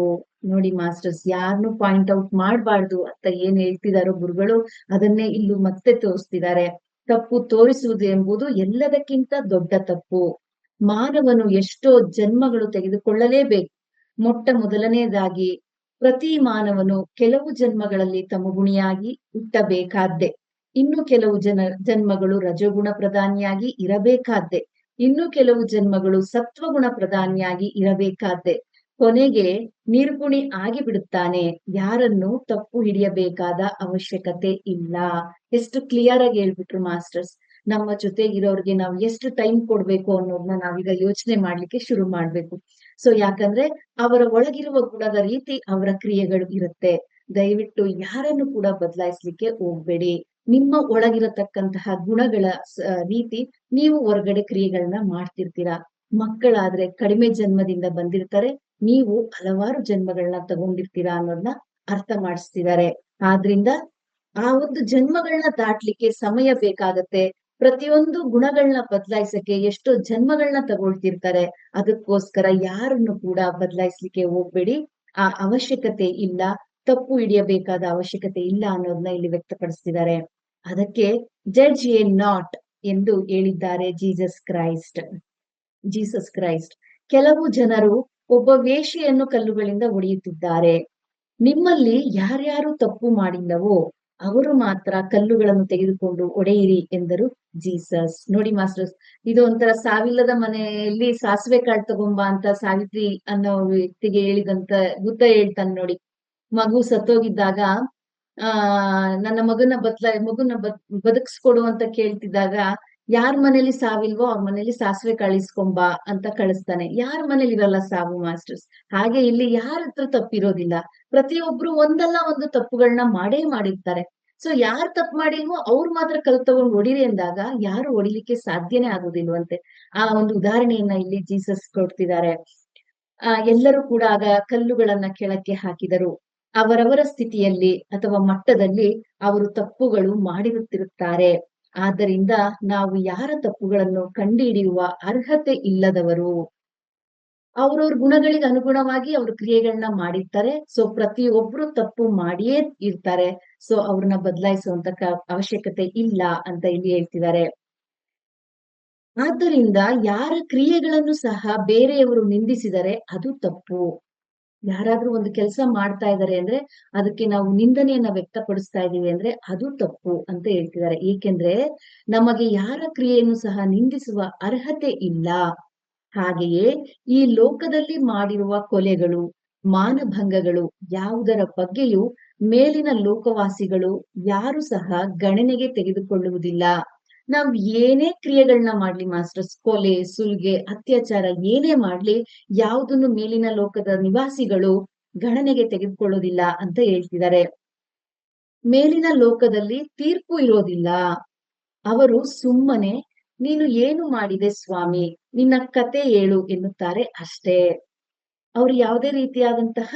ನೋಡಿ ಮಾಸ್ಟರ್ಸ್, ಯಾರನ್ನು ಪಾಯಿಂಟ್ ಔಟ್ ಮಾಡಬಾರ್ದು ಅಂತ ಏನ್ ಹೇಳ್ತಿದಾರೋ ಗುರುಗಳು ಅದನ್ನೇ ಇಲ್ಲೂ ಮತ್ತೆ ತೋರಿಸ್ತಿದ್ದಾರೆ. ತಪ್ಪು ತೋರಿಸುವುದು ಎಂಬುದು ಎಲ್ಲದಕ್ಕಿಂತ ದೊಡ್ಡ ತಪ್ಪು. ಮಾನವನು ಎಷ್ಟೋ ಜನ್ಮಗಳು ತೆಗೆದುಕೊಳ್ಳಲೇಬೇಕು. ಮೊದಲನೇದಾಗಿ ಪ್ರತಿ ಮಾನವನು ಕೆಲವು ಜನ್ಮಗಳಲ್ಲಿ ತಮಗುಣಿಯಾಗಿ ಹುಟ್ಟಬೇಕಾದ್ದೆ. ಇನ್ನು ಕೆಲವು ಜನ್ಮಗಳು ರಜೋಗುಣ ಪ್ರಧಾನಿಯಾಗಿ ಇರಬೇಕಾದ್ದೆ. ಇನ್ನು ಕೆಲವು ಜನ್ಮಗಳು ಸತ್ವಗುಣ ಪ್ರಧಾನಿಯಾಗಿ ಇರಬೇಕಾದ್ದೆ. ಕೊನೆಗೆ ನಿರ್ಗುಣಿ ಆಗಿ ಬಿಡುತ್ತಾನೆ. ಯಾರನ್ನು ತಪ್ಪು ಹಿಡಿಯಬೇಕಾದ ಅವಶ್ಯಕತೆ ಇಲ್ಲ. ಎಷ್ಟು ಕ್ಲಿಯರ್ ಆಗಿ ಹೇಳ್ಬಿಟ್ರು ಮಾಸ್ಟರ್ಸ್. ನಮ್ಮ ಜೊತೆಗಿರೋರ್ಗೆ ನಾವು ಎಷ್ಟು ಟೈಮ್ ಕೊಡ್ಬೇಕು ಅನ್ನೋದನ್ನ ನಾವೀಗ ಯೋಚನೆ ಮಾಡ್ಲಿಕ್ಕೆ ಶುರು ಮಾಡ್ಬೇಕು. ಸೊ ಯಾಕಂದ್ರೆ ಅವರ ಒಳಗಿರುವ ಗುಣದ ರೀತಿ ಅವರ ಕ್ರಿಯೆಗಳು ಇರುತ್ತೆ. ದಯವಿಟ್ಟು ಯಾರನ್ನು ಕೂಡ ಬದಲಾಯಿಸ್ಲಿಕ್ಕೆ ಹೋಗ್ಬೇಡಿ. ನಿಮ್ಮ ಒಳಗಿರತಕ್ಕಂತಹ ಗುಣಗಳ ರೀತಿ ನೀವು ಹೊರಗಡೆ ಕ್ರಿಯೆಗಳನ್ನ ಮಾಡ್ತಿರ್ತೀರಾ. ಮಕ್ಕಳಾದ್ರೆ ಕಡಿಮೆ ಜನ್ಮದಿಂದ ಬಂದಿರ್ತಾರೆ. ನೀವು ಹಲವಾರು ಜನ್ಮಗಳನ್ನ ತಗೊಂಡಿರ್ತೀರಾ ಅನ್ನೋದನ್ನ ಅರ್ಥ ಮಾಡಿಸ್ತಿದ್ದಾರೆ. ಆದ್ರಿಂದ ಆ ಒಂದು ಜನ್ಮಗಳನ್ನ ದಾಟ್ಲಿಕ್ಕೆ ಸಮಯ ಬೇಕಾಗತ್ತೆ. ಪ್ರತಿಯೊಂದು ಗುಣಗಳನ್ನ ಬದಲಾಯಿಸಕ್ಕೆ ಎಷ್ಟೋ ಜನ್ಮಗಳನ್ನ ತಗೊಳ್ತಿರ್ತಾರೆ. ಅದಕ್ಕೋಸ್ಕರ ಯಾರನ್ನು ಕೂಡ ಬದಲಾಯಿಸ್ಲಿಕ್ಕೆ ಹೋಗ್ಬೇಡಿ. ಆ ಅವಶ್ಯಕತೆ ಇಲ್ಲ. ತಪ್ಪು ಹಿಡಿಯಬೇಕಾದ ಅವಶ್ಯಕತೆ ಇಲ್ಲ ಅನ್ನೋದನ್ನ ಇಲ್ಲಿ ವ್ಯಕ್ತಪಡಿಸ್ತಿದ್ದಾರೆ. ಅದಕ್ಕೆ ಜಡ್ಜ್ ಎ ನಾಟ್ ಎಂದು ಹೇಳಿದ್ದಾರೆ ಜೀಸಸ್ ಕ್ರೈಸ್ಟ್. ಕೆಲವು ಜನರು ಒಬ್ಬ ವೇಶ್ಯೆಯನ್ನು ಕಲ್ಲುಗಳಿಂದ ಹೊಡೆಯುತ್ತಿದ್ದಾರೆ. ನಿಮ್ಮಲ್ಲಿ ಯಾರ್ಯಾರು ತಪ್ಪು ಮಾಡಿಲ್ಲವೋ ಅವರು ಮಾತ್ರ ಕಲ್ಲುಗಳನ್ನು ತೆಗೆದುಕೊಂಡು ಹೊಡೆಯಿರಿ ಎಂದರು ಜೀಸಸ್. ನೋಡಿ ಮಾಸ್ಟರ್ಸ್, ಇದು ಒಂಥರ ಸಾವಿಲ್ಲದ ಮನೆಯಲ್ಲಿ ಸಾಸಿವೆ ಕಾಳು ತಗೊಂಬ ಅಂತ ಸಾವಿತ್ರಿ ಅನ್ನೋ ವ್ಯಕ್ತಿಗೆ ಹೇಳಿದಂತ ಬುದ್ಧ ಹೇಳ್ತಾನೆ ನೋಡಿ. ಮಗು ಸತ್ತೋಗಿದ್ದಾಗ ನನ್ನ ಮಗುನ ಬದುಕಿಸ್ಕೊಡು ಅಂತ ಕೇಳ್ತಿದ್ದಾಗ ಯಾರ ಮನೇಲಿ ಸಾವಿಲ್ವೋ ಅವ್ರ ಮನೇಲಿ ಸಾಸಿವೆ ಕಳಿಸ್ಕೊಂಬ ಅಂತ ಕಳಿಸ್ತಾನೆ. ಯಾರ ಮನೇಲಿ ಇರಲ್ಲ ಸಾವು ಮಾಸ್ಟರ್ಸ್. ಹಾಗೆ ಇಲ್ಲಿ ಯಾರ ಹತ್ರ ತಪ್ಪಿರೋದಿಲ್ಲ. ಪ್ರತಿಯೊಬ್ರು ಒಂದಲ್ಲ ಒಂದು ತಪ್ಪುಗಳನ್ನ ಮಾಡಿರ್ತಾರೆ. ಸೊ ಯಾರು ತಪ್ಪು ಮಾಡಿಲ್ವೋ ಅವ್ರು ಮಾತ್ರ ಕಲ್ ತಗೊಂಡು ಹೊಡಿರಿ ಅಂದಾಗ ಯಾರು ಹೊಡಿಲಿಕ್ಕೆ ಸಾಧ್ಯನೇ ಆಗುದಿಲ್ವಂತೆ. ಆ ಒಂದು ಉದಾಹರಣೆಯನ್ನ ಇಲ್ಲಿ ಜೀಸಸ್ ಕೊಡ್ತಿದ್ದಾರೆ. ಎಲ್ಲರೂ ಕೂಡ ಆಗ ಕಲ್ಲುಗಳನ್ನ ಕೆಳಕ್ಕೆ ಹಾಕಿದರು. ಅವರವರ ಸ್ಥಿತಿಯಲ್ಲಿ ಅಥವಾ ಮಟ್ಟದಲ್ಲಿ ಅವರು ತಪ್ಪುಗಳು ಮಾಡಿರುತ್ತಿರುತ್ತಾರೆ. ಆದ್ದರಿಂದ ನಾವು ಯಾರ ತಪ್ಪುಗಳನ್ನು ಕಂಡುಹಿಡಿಯುವ ಅರ್ಹತೆ ಇಲ್ಲದವರು. ಅವ್ರವ್ರ ಗುಣಗಳಿಗೆ ಅನುಗುಣವಾಗಿ ಅವ್ರ ಕ್ರಿಯೆಗಳನ್ನ ಮಾಡಿರ್ತಾರೆ. ಸೊ ಪ್ರತಿಯೊಬ್ರು ತಪ್ಪು ಮಾಡಿಯೇ ಇರ್ತಾರೆ. ಸೊ ಅವ್ರನ್ನ ಬದಲಾಯಿಸುವಂತ ಅವಶ್ಯಕತೆ ಇಲ್ಲ ಅಂತ ಇಲ್ಲಿ ಹೇಳ್ತಿದ್ದಾರೆ. ಆದ್ದರಿಂದ ಯಾರ ಕ್ರಿಯೆಗಳನ್ನು ಸಹ ಬೇರೆಯವರು ನಿಂದಿಸಿದರೆ ಅದು ತಪ್ಪು. ಯಾರಾದ್ರೂ ಒಂದು ಕೆಲಸ ಮಾಡ್ತಾ ಇದ್ದಾರೆ ಅಂದ್ರೆ ಅದಕ್ಕೆ ನಾವು ನಿಂದನೆಯನ್ನ ವ್ಯಕ್ತಪಡಿಸ್ತಾ ಇದೀವಿ ಅಂದ್ರೆ ಅದು ತಪ್ಪು ಅಂತ ಹೇಳ್ತಿದ್ದಾರೆ. ಏಕೆಂದ್ರೆ ನಮಗೆ ಯಾರ ಕ್ರಿಯೆಯನ್ನು ಸಹ ನಿಂದಿಸುವ ಅರ್ಹತೆ ಇಲ್ಲ. ಹಾಗೆಯೇ ಈ ಲೋಕದಲ್ಲಿ ಮಾಡಿರುವ ಕೊಲೆಗಳು, ಮಾನಭಂಗಗಳು ಯಾವುದರ ಬಗ್ಗೆಯೂ ಮೇಲಿನ ಲೋಕವಾಸಿಗಳು ಯಾರು ಸಹ ಗಣನೆಗೆ ತೆಗೆದುಕೊಳ್ಳುವುದಿಲ್ಲ. ನಾವ್ ಏನೇ ಕ್ರಿಯೆಗಳನ್ನ ಮಾಡ್ಲಿ ಮಾಸ್ಟರ್ಸ್, ಕೊಲೆ, ಸುಲ್ಗೆ, ಅತ್ಯಾಚಾರ ಏನೇ ಮಾಡ್ಲಿ ಯಾವುದನ್ನು ಮೇಲಿನ ಲೋಕದ ನಿವಾಸಿಗಳು ಗಣನೆಗೆ ತೆಗೆದುಕೊಳ್ಳುವುದಿಲ್ಲ ಅಂತ ಹೇಳ್ತಿದ್ದಾರೆ. ಮೇಲಿನ ಲೋಕದಲ್ಲಿ ತೀರ್ಪು ಇರೋದಿಲ್ಲ. ಅವರು ಸುಮ್ಮನೆ ನೀನು ಏನು ಮಾಡಿದೆ ಸ್ವಾಮಿ, ನಿನ್ನ ಕತೆ ಹೇಳು ಎನ್ನುತ್ತಾರೆ ಅಷ್ಟೇ. ಅವ್ರು ಯಾವುದೇ ರೀತಿಯಾದಂತಹ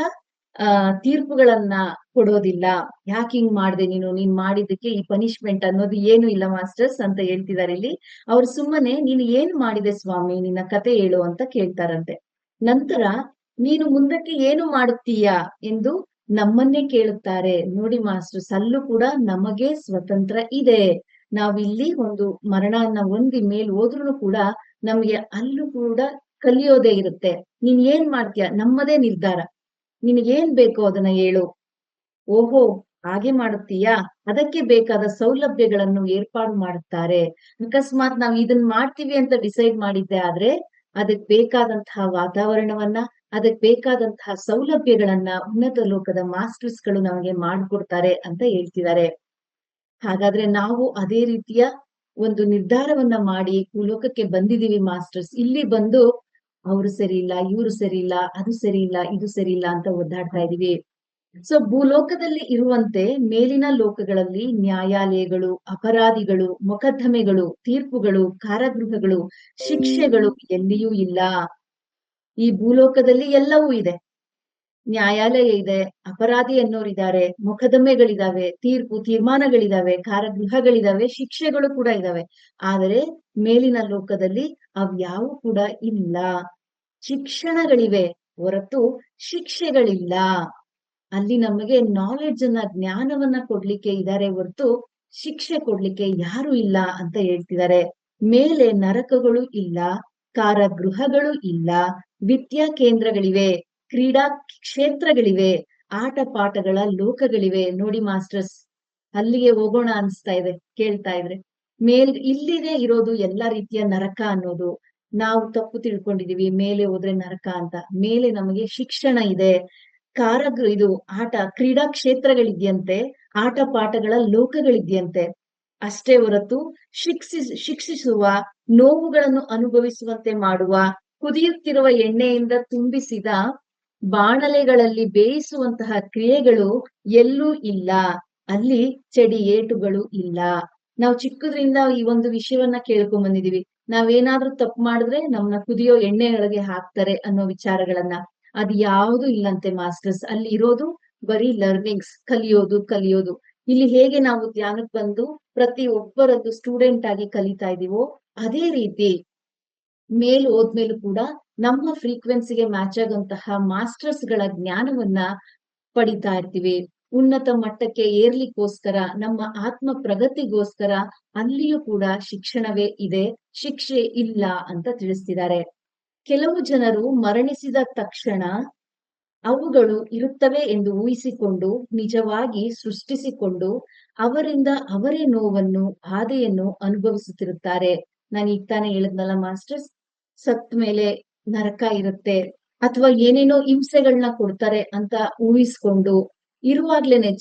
ತೀರ್ಪುಗಳನ್ನ ಕೊಡೋದಿಲ್ಲ. ಯಾಕೆ ಹಿಂಗ್ ಮಾಡ್ದೆ ನೀನು, ನೀನ್ ಮಾಡಿದ್ದಕ್ಕೆ ಈ ಪನಿಷ್ಮೆಂಟ್ ಅನ್ನೋದು ಏನು ಇಲ್ಲ ಮಾಸ್ಟರ್ಸ್ ಅಂತ ಹೇಳ್ತಿದ್ದಾರೆ ಇಲ್ಲಿ. ಅವ್ರು ಸುಮ್ಮನೆ ನೀನು ಏನ್ ಮಾಡಿದೆ ಸ್ವಾಮಿ, ನಿನ್ನ ಕತೆ ಹೇಳು ಅಂತ ಕೇಳ್ತಾರಂತೆ. ನಂತರ ನೀನು ಮುಂದಕ್ಕೆ ಏನು ಮಾಡುತ್ತೀಯಾ ಎಂದು ನಮ್ಮನ್ನೇ ಕೇಳುತ್ತಾರೆ. ನೋಡಿ ಮಾಸ್ಟರ್ಸ್, ಅಲ್ಲೂ ಕೂಡ ನಮಗೆ ಸ್ವತಂತ್ರ ಇದೆ. ನಾವಿಲ್ಲಿ ಒಂದು ಮರಣವನ್ನ ಹೊಂದಿ ಮೇಲ್ ಹೋದ್ರೂ ಕೂಡ ನಮ್ಗೆ ಅಲ್ಲೂ ಕೂಡ ಕಲಿಯೋದೇ ಇರುತ್ತೆ. ನೀನ್ ಏನ್ ಮಾಡ್ತೀಯ ನಮ್ಮದೇ ನಿರ್ಧಾರ. ನಿನಗೇನ್ ಬೇಕೋ ಅದನ್ನ ಹೇಳು. ಓಹೋ, ಹಾಗೆ ಮಾಡುತ್ತೀಯಾ? ಅದಕ್ಕೆ ಬೇಕಾದ ಸೌಲಭ್ಯಗಳನ್ನು ಏರ್ಪಾಡು ಮಾಡುತ್ತಾರೆ. ಅಕಸ್ಮಾತ್ ನಾವ್ ಇದನ್ ಮಾಡ್ತೀವಿ ಅಂತ ಡಿಸೈಡ್ ಮಾಡಿದ್ದೆ ಆದ್ರೆ ಅದಕ್ ಬೇಕಾದಂತಹ ವಾತಾವರಣವನ್ನ, ಅದಕ್ ಬೇಕಾದಂತಹ ಸೌಲಭ್ಯಗಳನ್ನ ಉನ್ನತ ಲೋಕದ ಮಾಸ್ಟರ್ಸ್ಗಳು ನಮಗೆ ಮಾಡ್ಕೊಡ್ತಾರೆ ಅಂತ ಹೇಳ್ತಿದ್ದಾರೆ. ಹಾಗಾದ್ರೆ ನಾವು ಅದೇ ರೀತಿಯ ಒಂದು ನಿರ್ಧಾರವನ್ನ ಮಾಡಿ ಭೂಲೋಕಕ್ಕೆ ಬಂದಿದೀವಿ ಮಾಸ್ಟರ್ಸ್. ಇಲ್ಲಿ ಬಂದು ಅವ್ರು ಸರಿ ಇಲ್ಲ, ಇವ್ರು ಸರಿ ಇಲ್ಲ, ಅದು ಸರಿ ಇಲ್ಲ, ಇದು ಸರಿ ಇಲ್ಲ ಅಂತ ಒದ್ದಾಡ್ತಾ ಇದೀವಿ. ಸೊ ಭೂಲೋಕದಲ್ಲಿ ಇರುವಂತೆ ಮೇಲಿನ ಲೋಕಗಳಲ್ಲಿ ನ್ಯಾಯಾಲಯಗಳು, ಅಪರಾಧಿಗಳು, ಮೊಕದ್ದಮೆಗಳು, ತೀರ್ಪುಗಳು, ಕಾರಾಗೃಹಗಳು, ಶಿಕ್ಷೆಗಳು ಎಲ್ಲಿಯೂ ಇಲ್ಲ. ಈ ಭೂಲೋಕದಲ್ಲಿ ಎಲ್ಲವೂ ಇದೆ. ನ್ಯಾಯಾಲಯ ಇದೆ, ಅಪರಾಧಿ ಅನ್ನೋರಿದ್ದಾರೆ, ಮೊಕದ್ದಮೆಗಳಿದಾವೆ, ತೀರ್ಮಾನಗಳಿದಾವೆ, ಕಾರಾಗೃಹಗಳಿದಾವೆ, ಶಿಕ್ಷೆಗಳು ಕೂಡ ಇದಾವೆ. ಆದರೆ ಮೇಲಿನ ಲೋಕದಲ್ಲಿ ಅವ್ಯಾವು ಕೂಡ ಇಲ್ಲ. ಶಿಕ್ಷಣಗಳಿವೆ ಹೊರತು ಶಿಕ್ಷೆಗಳಿಲ್ಲ. ಅಲ್ಲಿ ನಮಗೆ ನಾಲೆಡ್ಜ್ ಅನ್ನ, ಜ್ಞಾನವನ್ನ ಕೊಡ್ಲಿಕ್ಕೆ ಇದ್ದಾರೆ ಹೊರತು ಶಿಕ್ಷೆ ಕೊಡ್ಲಿಕ್ಕೆ ಯಾರು ಇಲ್ಲ ಅಂತ ಹೇಳ್ತಿದ್ದಾರೆ. ಮೇಲೆ ನರಕಗಳು ಇಲ್ಲ, ಕಾರಾಗೃಹಗಳು ಇಲ್ಲ, ವಿದ್ಯಾ ಕೇಂದ್ರಗಳಿವೆ, ಕ್ರೀಡಾ ಕ್ಷೇತ್ರಗಳಿವೆ, ಆಟ ಪಾಠಗಳ ಲೋಕಗಳಿವೆ. ನೋಡಿ ಮಾಸ್ಟರ್ಸ್, ಅಲ್ಲಿಗೆ ಹೋಗೋಣ ಅನ್ಸ್ತಾ ಇದೆ ಕೇಳ್ತಾ ಇದ್ರೆ. ಇಲ್ಲಿದೆ ಇರೋದು ಎಲ್ಲಾ ರೀತಿಯ ನರಕ ಅನ್ನೋದು. ನಾವು ತಪ್ಪು ತಿಳ್ಕೊಂಡಿದೀವಿ ಮೇಲೆ ಹೋದ್ರೆ ನರಕ ಅಂತ. ಮೇಲೆ ನಮಗೆ ಶಿಕ್ಷಣ ಇದೆ, ಇದು ಕ್ರೀಡಾ ಕ್ಷೇತ್ರಗಳಿದ್ಯಂತೆ, ಆಟ ಪಾಠಗಳ ಲೋಕಗಳಿದ್ಯಂತೆ. ಅಷ್ಟೇ ಹೊರತು ಶಿಕ್ಷಿಸುವ, ನೋವುಗಳನ್ನು ಅನುಭವಿಸುವಂತೆ ಮಾಡುವ, ಕುದಿಯುತ್ತಿರುವ ಎಣ್ಣೆಯಿಂದ ತುಂಬಿಸಿದ ಬಾಣಲೆಗಳಲ್ಲಿ ಬೇಯಿಸುವಂತಹ ಕ್ರಿಯೆಗಳು ಎಲ್ಲೂ ಇಲ್ಲ. ಅಲ್ಲಿ ಚಡಿ ಏಟುಗಳು ಇಲ್ಲ. ನಾವು ಚಿಕ್ಕದ್ರಿಂದ ಈ ಒಂದು ವಿಷಯವನ್ನ ಕೇಳ್ಕೊಂಡ್ ಬಂದಿದೀವಿ. ನಾವೇನಾದ್ರೂ ತಪ್ಪು ಮಾಡಿದ್ರೆ ನಮ್ನ ಕುದಿಯೋ ಎಣ್ಣೆ ಒಳಗೆ ಹಾಕ್ತಾರೆ ಅನ್ನೋ ವಿಚಾರಗಳನ್ನ. ಅದ್ ಯಾವುದು ಇಲ್ಲಂತೆ ಮಾಸ್ಟರ್ಸ್. ಅಲ್ಲಿ ಇರೋದು ಬರೀ ಲರ್ನಿಂಗ್ಸ್, ಕಲಿಯೋದು. ಇಲ್ಲಿ ಹೇಗೆ ನಾವು ಧ್ಯಾನಕ್ಕೆ ಬಂದು ಪ್ರತಿ ಒಬ್ಬರದ್ದು ಸ್ಟೂಡೆಂಟ್ ಆಗಿ ಕಲಿತಾ ಇದೀವೋ ಅದೇ ರೀತಿ ಮೇಲ್ ಹೋದ್ಮೇಲೂ ಕೂಡ ನಮ್ಮ ಫ್ರೀಕ್ವೆನ್ಸಿಗೆ ಮ್ಯಾಚ್ ಆಗುವಂತಹ ಮಾಸ್ಟರ್ಸ್ ಗಳ ಜ್ಞಾನವನ್ನ ಪಡಿತಾ ಇರ್ತೀವಿ. ಉನ್ನತ ಮಟ್ಟಕ್ಕೆ ಏರ್ಲಿಕ್ಕೋಸ್ಕರ, ನಮ್ಮ ಆತ್ಮ ಪ್ರಗತಿಗೋಸ್ಕರ ಅಲ್ಲಿಯೂ ಕೂಡ ಶಿಕ್ಷಣವೇ ಇದೆ, ಶಿಕ್ಷೆ ಇಲ್ಲ ಅಂತ ತಿಳಿಸ್ತಿದ್ದಾರೆ. ಕೆಲವು ಜನರು ಮರಣಿಸಿದ ತಕ್ಷಣ ಅವುಗಳು ಇರುತ್ತವೆ ಎಂದು ಊಹಿಸಿಕೊಂಡು ನಿಜವಾಗಿ ಸೃಷ್ಟಿಸಿಕೊಂಡು ಅವರಿಂದ ಅವರೇ ನೋವನ್ನು, ಬಾಧೆಯನ್ನು ಅನುಭವಿಸುತ್ತಿರುತ್ತಾರೆ. ನಾನು ಈಗ ತಾನೇ ಹೇಳಿದ್ನಲ್ಲ ಮಾಸ್ಟರ್ಸ್, ಸತ್ ಮೇಲೆ ನರಕ ಇರುತ್ತೆ ಅಥವಾ ಏನೇನೋ ಹಿಂಸೆಗಳನ್ನ ಕೊಡ್ತಾರೆ ಅಂತ ಊಹಿಸ್ಕೊಂಡು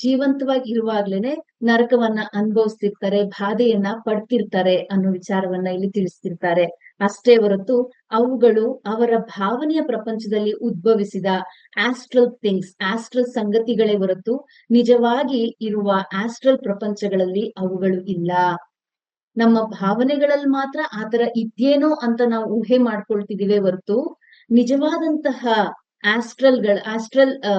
ಜೀವಂತವಾಗಿ ಇರುವಾಗ್ಲೇನೆ ನರಕವನ್ನ ಅನುಭವಿಸ್ತಿರ್ತಾರೆ, ಬಾಧೆಯನ್ನ ಪಡ್ತಿರ್ತಾರೆ ಅನ್ನೋ ವಿಚಾರವನ್ನ ಇಲ್ಲಿ ತಿಳಿಸ್ತಿರ್ತಾರೆ. ಅಷ್ಟೇ ಹೊರತು ಅವುಗಳು ಅವರ ಭಾವನೆಯ ಪ್ರಪಂಚದಲ್ಲಿ ಉದ್ಭವಿಸಿದ ಆಸ್ಟ್ರಲ್ ಸಂಗತಿಗಳೇ ಹೊರತು ನಿಜವಾಗಿ ಇರುವ ಆಸ್ಟ್ರಲ್ ಪ್ರಪಂಚಗಳಲ್ಲಿ ಅವುಗಳು ಇಲ್ಲ. ನಮ್ಮ ಭಾವನೆಗಳಲ್ಲಿ ಮಾತ್ರ ಆತರ ಇದ್ಯೇನೋ ಅಂತ ನಾವು ಊಹೆ ಮಾಡ್ಕೊಳ್ತಿದೀವಿ ಹೊರತು ನಿಜವಾದಂತಹ ಆಸ್ಟ್ರಲ್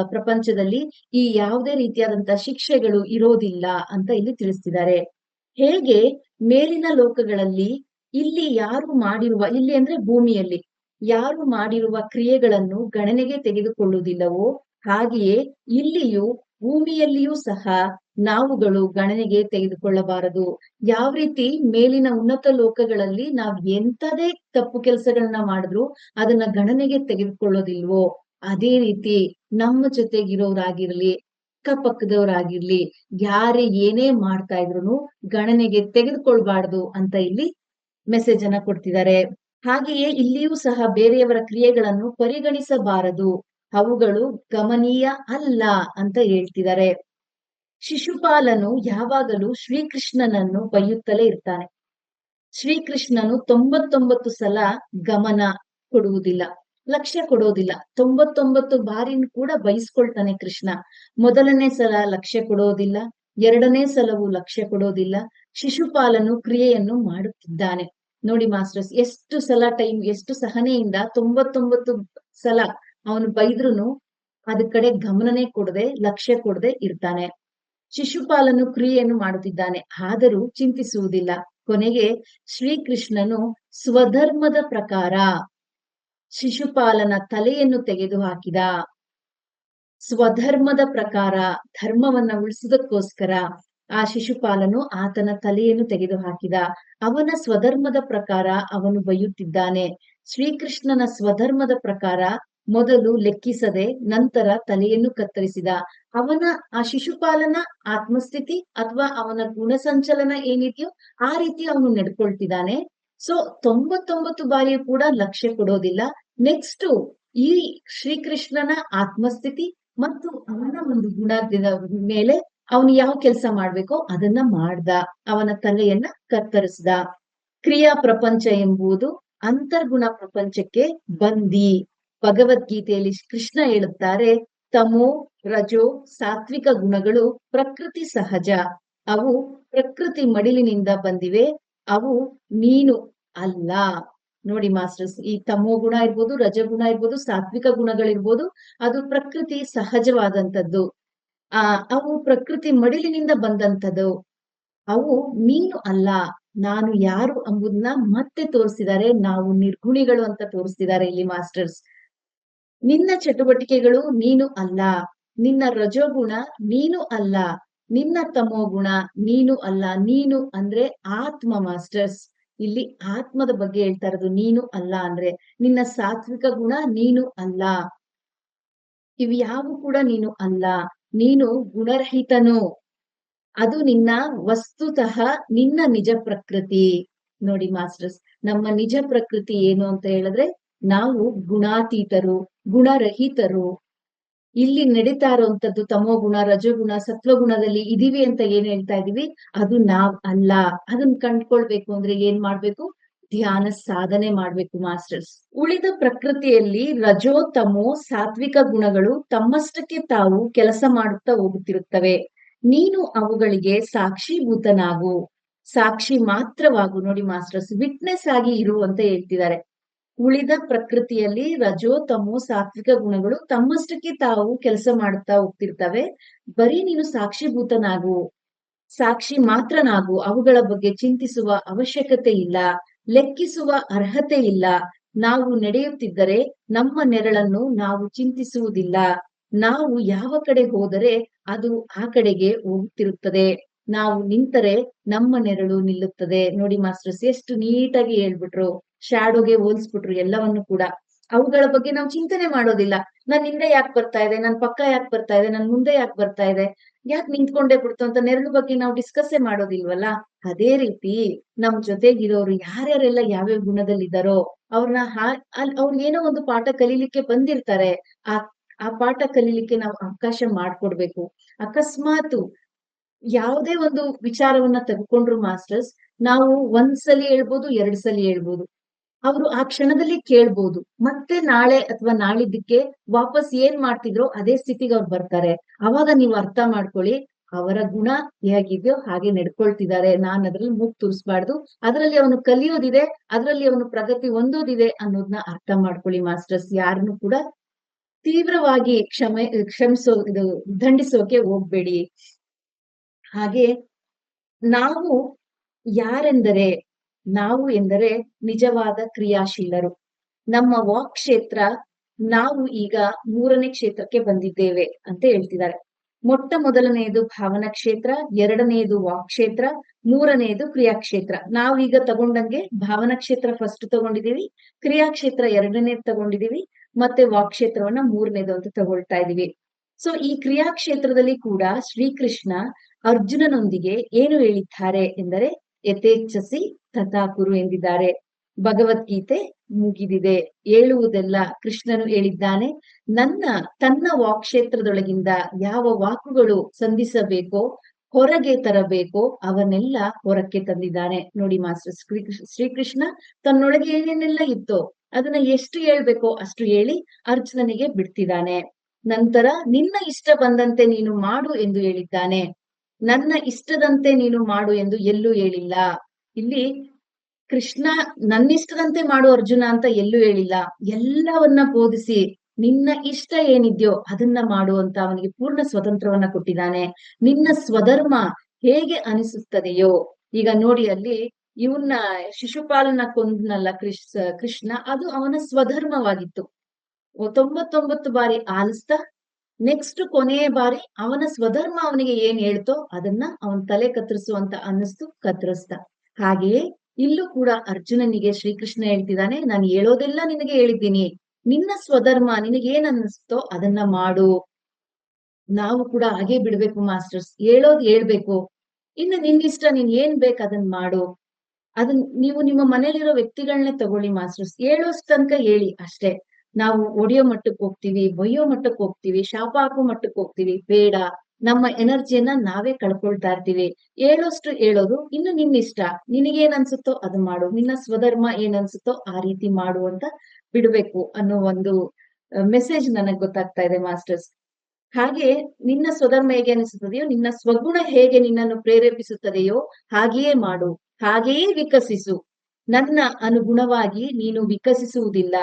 ಪ್ರಪಂಚದಲ್ಲಿ ಈ ಯಾವುದೇ ರೀತಿಯಾದಂತಹ ಶಿಕ್ಷೆಗಳು ಇರೋದಿಲ್ಲ ಅಂತ ಇಲ್ಲಿ ತಿಳಿಸ್ತಿದ್ದಾರೆ. ಹೇಗೆ ಮೇಲಿನ ಲೋಕಗಳಲ್ಲಿ ಇಲ್ಲಿ ಅಂದ್ರೆ ಭೂಮಿಯಲ್ಲಿ ಯಾರು ಮಾಡಿರುವ ಕ್ರಿಯೆಗಳನ್ನು ಗಣನೆಗೆ ತೆಗೆದುಕೊಳ್ಳುವುದಿಲ್ಲವೋ ಹಾಗೆಯೇ ಇಲ್ಲಿಯೂ ಭೂಮಿಯಲ್ಲಿಯೂ ಸಹ ನಾವುಗಳು ಗಣನೆಗೆ ತೆಗೆದುಕೊಳ್ಳಬಾರದು. ಯಾವ ರೀತಿ ಮೇಲಿನ ಉನ್ನತ ಲೋಕಗಳಲ್ಲಿ ನಾವ್ ಎಂತದೇ ತಪ್ಪು ಕೆಲಸಗಳನ್ನ ಮಾಡಿದ್ರು ಅದನ್ನ ಗಣನೆಗೆ ತೆಗೆದುಕೊಳ್ಳೋದಿಲ್ವೋ, ಅದೇ ರೀತಿ ನಮ್ಮ ಜೊತೆಗಿರೋರಾಗಿರ್ಲಿ, ಅಕ್ಕಪಕ್ಕದವರಾಗಿರ್ಲಿ, ಯಾರೇ ಏನೇ ಮಾಡ್ತಾ ಇದ್ರು ಗಣನೆಗೆ ತೆಗೆದುಕೊಳ್ಬಾರ್ದು ಅಂತ ಇಲ್ಲಿ ಮೆಸೇಜ್ ಅನ್ನ ಕೊಡ್ತಿದ್ದಾರೆ. ಹಾಗೆಯೇ ಇಲ್ಲಿಯೂ ಸಹ ಬೇರೆಯವರ ಕ್ರಿಯೆಗಳನ್ನು ಪರಿಗಣಿಸಬಾರದು, ಅವುಗಳು ಗಮನೀಯ ಅಲ್ಲ ಅಂತ ಹೇಳ್ತಿದ್ದಾರೆ. ಶಿಶುಪಾಲನು ಯಾವಾಗಲೂ ಶ್ರೀಕೃಷ್ಣನನ್ನು ಬೈಯುತ್ತಲೇ ಇರ್ತಾನೆ. ಶ್ರೀಕೃಷ್ಣನು 99 ಸಲ ಗಮನ ಕೊಡುವುದಿಲ್ಲ, ಲಕ್ಷ್ಯ ಕೊಡೋದಿಲ್ಲ. 99 ಬಾರಿ ಕೂಡ ಬಯಸ್ಕೊಳ್ತಾನೆ ಕೃಷ್ಣ. ಮೊದಲನೇ ಸಲ ಲಕ್ಷ್ಯ ಕೊಡೋದಿಲ್ಲ, ಎರಡನೇ ಸಲವೂ ಲಕ್ಷ್ಯ ಕೊಡೋದಿಲ್ಲ. ಶಿಶುಪಾಲನು ಕ್ರಿಯೆಯನ್ನು ಮಾಡುತ್ತಿದ್ದಾನೆ. ನೋಡಿ ಮಾಸ್ಟರ್ಸ್, ಎಷ್ಟು ಸಲ ಎಷ್ಟು ಸಹನೆಯಿಂದ 99 ಸಲ ಅವನು ಬೈದ್ರುನು ಅದ ಕಡೆ ಗಮನನೇ ಕೊಡದೆ, ಲಕ್ಷ್ಯ ಕೊಡದೆ ಇರ್ತಾನೆ. ಶಿಶುಪಾಲನು ಕ್ರಿಯೆಯನ್ನು ಮಾಡುತ್ತಿದ್ದಾನೆ, ಆದರೂ ಚಿಂತಿಸುವುದಿಲ್ಲ. ಕೊನೆಗೆ ಶ್ರೀಕೃಷ್ಣನು ಸ್ವಧರ್ಮದ ಪ್ರಕಾರ ಶಿಶುಪಾಲನ ತಲೆಯನ್ನು ತೆಗೆದು ಹಾಕಿದ. ಸ್ವಧರ್ಮದ ಪ್ರಕಾರ, ಧರ್ಮವನ್ನ ಉಳಿಸುವುದಕ್ಕೋಸ್ಕರ ಆ ಶಿಶುಪಾಲನು ಆತನ ತಲೆಯನ್ನು ತೆಗೆದು ಹಾಕಿದ. ಅವನ ಸ್ವಧರ್ಮದ ಪ್ರಕಾರ ಅವನು ಬೈಯುತ್ತಿದ್ದಾನೆ. ಶ್ರೀಕೃಷ್ಣನ ಸ್ವಧರ್ಮದ ಪ್ರಕಾರ ಮೊದಲು ಲೆಕ್ಕಿಸದೆ ನಂತರ ತಲೆಯನ್ನು ಕತ್ತರಿಸಿದ. ಆ ಶಿಶುಪಾಲನ ಆತ್ಮಸ್ಥಿತಿ ಅಥವಾ ಅವನ ಗುಣಸಂಚಲನ ಏನಿದೆಯೋ ಆ ರೀತಿ ಅವನು ನಡ್ಕೊಳ್ತಿದ್ದಾನೆ. ಸೊ 99 ಬಾರಿಯೂ ಕೂಡ ಲಕ್ಷ್ಯ ಕೊಡೋದಿಲ್ಲ. ನೆಕ್ಸ್ಟ್ ಈ ಶ್ರೀಕೃಷ್ಣನ ಆತ್ಮಸ್ಥಿತಿ ಮತ್ತು ಅವನ ಒಂದು ಗುಣದ ಮೇಲೆ ಅವನು ಯಾವ ಕೆಲಸ ಮಾಡ್ಬೇಕೋ ಅದನ್ನ ಮಾಡ್ದ. ಅವನ ತಲೆಯನ್ನ ಕತ್ತರಿಸ್ದ. ಕ್ರಿಯಾ ಪ್ರಪಂಚ ಎಂಬುದು ಅಂತರ್ಗುಣ ಪ್ರಪಂಚಕ್ಕೆ ಬಂದಿ. ಭಗವದ್ಗೀತೆಯಲ್ಲಿ ಕೃಷ್ಣ ಹೇಳುತ್ತಾರೆ, ತಮೋ ರಜೋ ಸಾತ್ವಿಕ ಗುಣಗಳು ಪ್ರಕೃತಿ ಸಹಜ. ಅವು ಪ್ರಕೃತಿ ಮಡಿಲಿನಿಂದ ಬಂದಿವೆ, ಅವು ನೀನು ಅಲ್ಲ. ನೋಡಿ ಮಾಸ್ಟರ್ಸ್, ಈ ತಮೋ ಗುಣ ಇರ್ಬೋದು, ರಜಗುಣ ಇರ್ಬೋದು, ಸಾತ್ವಿಕ ಗುಣಗಳಿರ್ಬೋದು, ಅದು ಪ್ರಕೃತಿ ಸಹಜವಾದಂಥದ್ದು. ಅವು ಪ್ರಕೃತಿ ಮಡಿಲಿನಿಂದ ಬಂದಂಥದ್ದು. ಅವು ನೀನು ಅಲ್ಲ, ನಾನು ಯಾರು ಎಂಬುದನ್ನ ಮತ್ತೆ ತೋರಿಸಿದ್ದಾರೆ. ನಾವು ನಿರ್ಗುಣಿಗಳು ಅಂತ ತೋರಿಸ್ತಿದ್ದಾರೆ ಇಲ್ಲಿ ಮಾಸ್ಟರ್ಸ್. ನಿನ್ನ ಚಟುವಟಿಕೆಗಳು ನೀನು ಅಲ್ಲ, ನಿನ್ನ ರಜೋಗುಣ ನೀನು ಅಲ್ಲ, ನಿನ್ನ ತಮೋಗುಣ ನೀನು ಅಲ್ಲ. ನೀನು ಅಂದ್ರೆ ಆತ್ಮ ಮಾಸ್ಟರ್ಸ್. ಇಲ್ಲಿ ಆತ್ಮದ ಬಗ್ಗೆ ಹೇಳ್ತಾ ಇರೋದು. ನೀನು ಅಲ್ಲ ಅಂದ್ರೆ ನಿನ್ನ ಸಾತ್ವಿಕ ಗುಣ ನೀನು ಅಲ್ಲ, ಇವು ಯಾವ ಕೂಡ ನೀನು ಅಲ್ಲ. ನೀನು ಗುಣರಹಿತನು. ಅದು ನಿನ್ನ ವಸ್ತುತಃ ನಿನ್ನ ನಿಜ ಪ್ರಕೃತಿ. ನೋಡಿ ಮಾಸ್ಟರ್ಸ್, ನಮ್ಮ ನಿಜ ಪ್ರಕೃತಿ ಏನು ಅಂತ ಹೇಳಿದ್ರೆ ನಾವು ಗುಣಾತೀತರು, ಗುಣರಹಿತರು. ಇಲ್ಲಿ ನಡೀತಾ ಇರುವಂತದ್ದು ತಮೋಗುಣ, ರಜೋಗುಣ, ಸತ್ವಗುಣದಲ್ಲಿ ಇದೀವಿ ಅಂತ ಏನ್ ಹೇಳ್ತಾ ಇದೀವಿ, ಅದು ನಾವ್ ಅಲ್ಲ. ಅದನ್ನ ಕಂಡ್ಕೊಳ್ಬೇಕು ಅಂದ್ರೆ ಏನ್ ಮಾಡ್ಬೇಕು? ಧ್ಯಾನ ಸಾಧನೆ ಮಾಡ್ಬೇಕು ಮಾಸ್ಟರ್ಸ್. ಉಳಿದ ಪ್ರಕೃತಿಯಲ್ಲಿ ರಜೋ ತಮೋ ಸಾತ್ವಿಕ ಗುಣಗಳು ತಮ್ಮಷ್ಟಕ್ಕೆ ತಾವು ಕೆಲಸ ಮಾಡುತ್ತಾ ಹೋಗುತ್ತಿರುತ್ತವೆ. ನೀನು ಅವುಗಳಿಗೆ ಸಾಕ್ಷೀಭೂತನಾಗು, ಸಾಕ್ಷಿ ಮಾತ್ರವಾಗು. ನೋಡಿ ಮಾಸ್ಟರ್ಸ್, ವಿಟ್ನೆಸ್ ಆಗಿ ಇರು ಅಂತ ಹೇಳ್ತಿದ್ದಾರೆ. ಉಳಿದ ಪ್ರಕೃತಿಯಲ್ಲಿ ರಜೋ ತಮೋ ಸಾತ್ವಿಕ ಗುಣಗಳು ತಮ್ಮಷ್ಟಕ್ಕೆ ತಾವು ಕೆಲಸ ಮಾಡುತ್ತಾ ಹೋಗ್ತಿರ್ತವೆ. ಬರೀ ನೀನು ಸಾಕ್ಷಿಭೂತನಾಗು, ಸಾಕ್ಷಿ ಮಾತ್ರನಾಗು. ಅವುಗಳ ಬಗ್ಗೆ ಚಿಂತಿಸುವ ಅವಶ್ಯಕತೆ ಇಲ್ಲ, ಲೆಕ್ಕಿಸುವ ಅರ್ಹತೆ ಇಲ್ಲ. ನಾವು ನಡೆಯುತ್ತಿದ್ದರೆ ನಮ್ಮ ನೆರಳನ್ನು ನಾವು ಚಿಂತಿಸುವುದಿಲ್ಲ. ನಾವು ಯಾವ ಕಡೆ ಹೋದರೆ ಅದು ಆ ಕಡೆಗೆ ಹೋಗುತ್ತಿರುತ್ತದೆ. ನಾವು ನಿಂತರೆ ನಮ್ಮ ನೆರಳು ನಿಲ್ಲುತ್ತದೆ. ನೋಡಿ ಮಾಸ್ಟರ್ಸ್, ಎಷ್ಟು ನೀಟಾಗಿ ಹೇಳ್ಬಿಟ್ರು. ಶ್ಯಾಡೋಗೆ ಹೋಲಿಸ್ಬಿಟ್ರು ಎಲ್ಲವನ್ನು ಕೂಡ. ಅವುಗಳ ಬಗ್ಗೆ ನಾವು ಚಿಂತನೆ ಮಾಡೋದಿಲ್ಲ. ನನ್ ಹಿಂದೆ ಯಾಕೆ ಬರ್ತಾ ಇದೆ, ನನ್ ಪಕ್ಕ ಯಾಕೆ ಬರ್ತಾ ಇದೆ, ನನ್ ಮುಂದೆ ಯಾಕೆ ಬರ್ತಾ ಇದೆ, ಯಾಕೆ ನಿಂತ್ಕೊಂಡೇ ಬಿಡ್ತು ಅಂತ ನೆರಳು ಬಗ್ಗೆ ನಾವು ಡಿಸ್ಕಸ್ಸೇ ಮಾಡೋದಿಲ್ವಲ್ಲ. ಅದೇ ರೀತಿ ನಮ್ ಜೊತೆಗಿರೋರು ಯಾರ್ಯಾರೆಲ್ಲ ಯಾವ್ಯಾವ ಗುಣದಲ್ಲಿದ್ದಾರೋ ಅವ್ರನ್ನ ಅವ್ರು ಏನೋ ಒಂದು ಪಾಠ ಕಲೀಲಿಕ್ಕೆ ಬಂದಿರ್ತಾರೆ. ಆ ಪಾಠ ಕಲೀಲಿಕ್ಕೆ ನಾವು ಅವಕಾಶ ಮಾಡ್ಕೊಡ್ಬೇಕು. ಅಕಸ್ಮಾತ್ ಯಾವುದೇ ಒಂದು ವಿಚಾರವನ್ನ ತೆಗೆದುಕೊಂಡ್ರು ಮಾಸ್ಟರ್ಸ್, ನಾವು ಒಂದ್ಸಲಿ ಹೇಳ್ಬೋದು, 2 ಸಲಿ ಹೇಳ್ಬೋದು. ಅವರು ಆ ಕ್ಷಣದಲ್ಲಿ ಕೇಳ್ಬೋದು. ಮತ್ತೆ ನಾಳೆ ಅಥವಾ ನಾಳಿದ್ದಕ್ಕೆ ವಾಪಸ್ ಏನ್ ಮಾಡ್ತಿದ್ರೋ ಅದೇ ಸ್ಥಿತಿಗೆ ಅವ್ರು ಬರ್ತಾರೆ. ಅವಾಗ ನೀವು ಅರ್ಥ ಮಾಡ್ಕೊಳ್ಳಿ, ಅವರ ಗುಣ ಹೇಗಿದೆಯೋ ಹಾಗೆ ನಡ್ಕೊಳ್ತಿದ್ದಾರೆ. ನಾನ್ ಅದ್ರಲ್ಲಿ ಮೂಗ್ ತುರ್ಸ್ಬಾರ್ದು. ಅದ್ರಲ್ಲಿ ಅವನು ಕಲಿಯೋದಿದೆ, ಅದ್ರಲ್ಲಿ ಅವನು ಪ್ರಗತಿ ಹೊಂದೋದಿದೆ ಅನ್ನೋದನ್ನ ಅರ್ಥ ಮಾಡ್ಕೊಳ್ಳಿ ಮಾಸ್ಟರ್ಸ್. ಯಾರನ್ನು ಕೂಡ ತೀವ್ರವಾಗಿ ದಂಡಿಸೋಕೆ ಹೋಗ್ಬೇಡಿ. ಹಾಗೆ ನಾವು ಯಾರೆಂದರೆ, ನಾವು ಎಂದರೆ ನಿಜವಾದ ಕ್ರಿಯಾಶೀಲರು. ನಮ್ಮ ವಾಕ್ ಕ್ಷೇತ್ರ, ನಾವು ಈಗ 3ನೇ ಕ್ಷೇತ್ರಕ್ಕೆ ಬಂದಿದ್ದೇವೆ ಅಂತ ಹೇಳ್ತಿದ್ದಾರೆ. ಮೊಟ್ಟ ಮೊದಲನೆಯದು ಭಾವನಾ ಕ್ಷೇತ್ರ, ಎರಡನೆಯದು ವಾಕ್ ಕ್ಷೇತ್ರ, ಮೂರನೆಯದು ಕ್ರಿಯಾಕ್ಷೇತ್ರ. ನಾವೀಗ ತಗೊಂಡಂಗೆ ಭಾವನಾ ಕ್ಷೇತ್ರ ಫಸ್ಟ್ ತಗೊಂಡಿದೀವಿ, ಕ್ರಿಯಾಕ್ಷೇತ್ರ ಎರಡನೇದು ತಗೊಂಡಿದೀವಿ, ಮತ್ತೆ ವಾಕ್ ಕ್ಷೇತ್ರವನ್ನ ಮೂರನೇದು ಅಂತ ತಗೊಳ್ತಾ ಇದೀವಿ. ಸೊ ಈ ಕ್ರಿಯಾಕ್ಷೇತ್ರದಲ್ಲಿ ಕೂಡ ಶ್ರೀಕೃಷ್ಣ ಅರ್ಜುನನೊಂದಿಗೆ ಏನು ಹೇಳಿದ್ದಾರೆ ಎಂದರೆ ಯಥೇಚ್ಛಸಿ ತಥಾ ಕುರು ಎಂದಿದ್ದಾರೆ. ಭಗವದ್ಗೀತೆ ಮುಗಿದಿದೆ, ಹೇಳುವುದೆಲ್ಲ ಕೃಷ್ಣನು ಹೇಳಿದ್ದಾನೆ. ತನ್ನ ವಾಕ್ಕ್ಷೇತ್ರದೊಳಗಿಂದ ಯಾವ ವಾಕುಗಳು ಸಂಧಿಸಬೇಕೋ, ಹೊರಗೆ ತರಬೇಕೋ ಅವನ್ನೆಲ್ಲ ಹೊರಕ್ಕೆ ತಂದಿದ್ದಾನೆ. ನೋಡಿ ಮಾಸ್ಟರ್, ಶ್ರೀಕೃಷ್ಣ ತನ್ನೊಳಗೆ ಏನೇನೆಲ್ಲ ಇತ್ತೋ ಅದನ್ನ ಎಷ್ಟು ಹೇಳ್ಬೇಕೋ ಅಷ್ಟು ಹೇಳಿ ಅರ್ಜುನನಿಗೆ ಬಿಡ್ತಿದ್ದಾನೆ. ನಂತರ ನಿನ್ನ ಇಷ್ಟ ಬಂದಂತೆ ನೀನು ಮಾಡು ಎಂದು ಹೇಳಿದ್ದಾನೆ. ನನ್ನ ಇಷ್ಟದಂತೆ ನೀನು ಮಾಡು ಎಂದು ಎಲ್ಲೂ ಹೇಳಿಲ್ಲ. ಇಲ್ಲಿ ಕೃಷ್ಣ ನನ್ನಿಷ್ಟದಂತೆ ಮಾಡು ಅರ್ಜುನ ಅಂತ ಎಲ್ಲೂ ಹೇಳಿಲ್ಲ. ಎಲ್ಲವನ್ನ ಬೋಧಿಸಿ ನಿನ್ನ ಇಷ್ಟ ಏನಿದ್ಯೋ ಅದನ್ನ ಮಾಡು ಅಂತ ಅವನಿಗೆ ಪೂರ್ಣ ಸ್ವತಂತ್ರವನ್ನ ಕೊಟ್ಟಿದ್ದಾನೆ. ನಿನ್ನ ಸ್ವಧರ್ಮ ಹೇಗೆ ಅನಿಸುತ್ತದೆಯೋ, ಈಗ ನೋಡಿ ಅಲ್ಲಿ ಇವನ್ನ ಶಿಶುಪಾಲನ ಕೊಂದನಲ್ಲ ಕೃಷ್ಣ, ಅದು ಅವನ ಸ್ವಧರ್ಮವಾಗಿತ್ತು. 99 ಬಾರಿ ಆಲಿಸ್ತಾ ನೆಕ್ಸ್ಟ್ ಕೊನೆಯ ಬಾರಿ ಅವನ ಸ್ವಧರ್ಮ ಅವನಿಗೆ ಏನ್ ಹೇಳ್ತೋ ಅದನ್ನ ಅವನ್ ತಲೆ ಕತ್ತರಿಸುವಂತ ಅನ್ನಿಸ್ತು, ಕತ್ತರಿಸ್ತ. ಹಾಗೆಯೇ ಇಲ್ಲೂ ಕೂಡ ಅರ್ಜುನನಿಗೆ ಶ್ರೀಕೃಷ್ಣ ಹೇಳ್ತಿದ್ದಾನೆ, ನಾನು ಹೇಳೋದೆಲ್ಲ ನಿನಗೆ ಹೇಳಿದ್ದೀನಿ, ನಿನ್ನ ಸ್ವಧರ್ಮ ನಿನಗೆ ಏನ್ ಅನ್ನಿಸ್ತೋ ಅದನ್ನ ಮಾಡು. ನಾವು ಕೂಡ ಹಾಗೆ ಬಿಡ್ಬೇಕು ಮಾಸ್ಟರ್ಸ್, ಹೇಳೋದ್ ಹೇಳ್ಬೇಕು, ಇನ್ನು ನಿನ್ನಿಷ್ಟ, ನೀನ್ ಏನ್ ಬೇಕು ಅದನ್ನ ಮಾಡು. ಅದನ್ ನೀವು ನಿಮ್ಮ ಮನೇಲಿರೋ ವ್ಯಕ್ತಿಗಳನ್ನೇ ತಗೊಳ್ಳಿ ಮಾಸ್ಟರ್ಸ್, ಹೇಳೋಸ್ ತನಕ ಹೇಳಿ ಅಷ್ಟೇ. ನಾವು ಒಡೆಯೋ ಮಟ್ಟಕ್ಕೆ ಹೋಗ್ತೀವಿ, ಬೈಯೋ ಮಟ್ಟಕ್ಕೆ ಹೋಗ್ತೀವಿ, ಶಾಪ ಹಾಕೋ ಮಟ್ಟಕ್ಕೆ ಹೋಗ್ತೀವಿ, ಬೇಡ. ನಮ್ಮ ಎನರ್ಜಿಯನ್ನ ನಾವೇ ಕಳ್ಕೊಳ್ತಾ ಇರ್ತೀವಿ. ಹೇಳೋಷ್ಟು ಹೇಳೋದು, ಇನ್ನು ನಿನ್ನಿಷ್ಟ, ನಿನಗೇನ್ ಅನ್ಸುತ್ತೋ ಅದು ಮಾಡು, ನಿನ್ನ ಸ್ವಧರ್ಮ ಏನ್ ಅನ್ಸುತ್ತೋ ಆ ರೀತಿ ಮಾಡು ಅಂತ ಬಿಡ್ಬೇಕು ಅನ್ನೋ ಒಂದು ಮೆಸೇಜ್ ನನಗ್ ಗೊತ್ತಾಗ್ತಾ ಇದೆ ಮಾಸ್ಟರ್ಸ್. ಹಾಗೆ ನಿನ್ನ ಸ್ವಧರ್ಮ ಹೇಗೆ ಅನಿಸುತ್ತದೆಯೋ, ನಿನ್ನ ಸ್ವಗುಣ ಹೇಗೆ ನಿನ್ನನ್ನು ಪ್ರೇರೇಪಿಸುತ್ತದೆಯೋ ಹಾಗೆಯೇ ಮಾಡು, ಹಾಗೆಯೇ ವಿಕಸಿಸು. ನನ್ನ ಅನುಗುಣವಾಗಿ ನೀನು ವಿಕಸಿಸುವುದಿಲ್ಲ,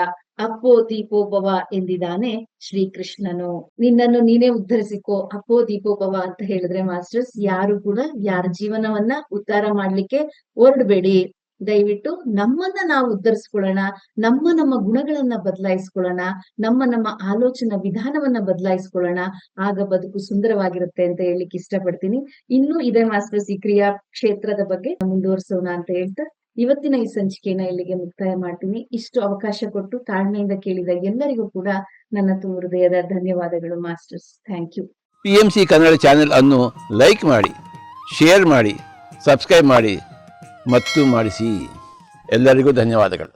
ಅಪ್ಪೋ ದೀಪೋಭವ ಎಂದಿದ್ದಾನೆ ಶ್ರೀಕೃಷ್ಣನು. ನಿನ್ನನ್ನು ನೀನೇ ಉದ್ಧರಿಸಿಕೋ, ಅಪ್ಪೋ ದೀಪೋಭವ ಅಂತ ಹೇಳಿದ್ರೆ ಮಾಸ್ಟರ್ಸ್, ಯಾರು ಕೂಡ ಯಾರ ಜೀವನವನ್ನ ಉದ್ಧಾರ ಮಾಡ್ಲಿಕ್ಕೆ ಹೊರಡ್ಬೇಡಿ. ದಯವಿಟ್ಟು ನಮ್ಮನ್ನ ನಾವು ಉದ್ಧರಿಸ್ಕೊಳ್ಳೋಣ, ನಮ್ಮ ಗುಣಗಳನ್ನ ಬದಲಾಯಿಸ್ಕೊಳ್ಳೋಣ, ನಮ್ಮ ಆಲೋಚನಾ ವಿಧಾನವನ್ನ ಬದಲಾಯಿಸ್ಕೊಳ್ಳೋಣ, ಆಗ ಬದುಕು ಸುಂದರವಾಗಿರುತ್ತೆ ಅಂತ ಹೇಳಲಿಕ್ಕೆ ಇಷ್ಟಪಡ್ತೀನಿ. ಇನ್ನೂ ಇದೆ ಮಾಸ್ಟರ್ಸ್, ಈ ಕ್ರಿಯಾ ಕ್ಷೇತ್ರದ ಬಗ್ಗೆ ಮುಂದುವರಿಸೋಣ ಅಂತ ಹೇಳ್ತಾ ಇವತ್ತಿನ ಈ ಸಂಚಿಕೆಯನ್ನ ಇಲ್ಲಿಗೆ ಮುಕ್ತಾಯ ಮಾಡ್ತೀನಿ. ಇಷ್ಟು ಅವಕಾಶ ಕೊಟ್ಟು ತಾಳ್ಮೆಯಿಂದ ಕೇಳಿದ ಎಲ್ಲರಿಗೂ ಕೂಡ ನನ್ನ ತುಂಬ ಹೃದಯದ ಧನ್ಯವಾದಗಳು masters. Thank you. PMC Kannada channel ಅನ್ನು ಲೈಕ್ ಮಾಡಿ, ಶೇರ್ ಮಾಡಿ, ಸಬ್ಸ್ಕ್ರೈಬ್ ಮಾಡಿ ಮತ್ತು ಮಾಡಿಸಿ. ಎಲ್ಲರಿಗೂ ಧನ್ಯವಾದಗಳು.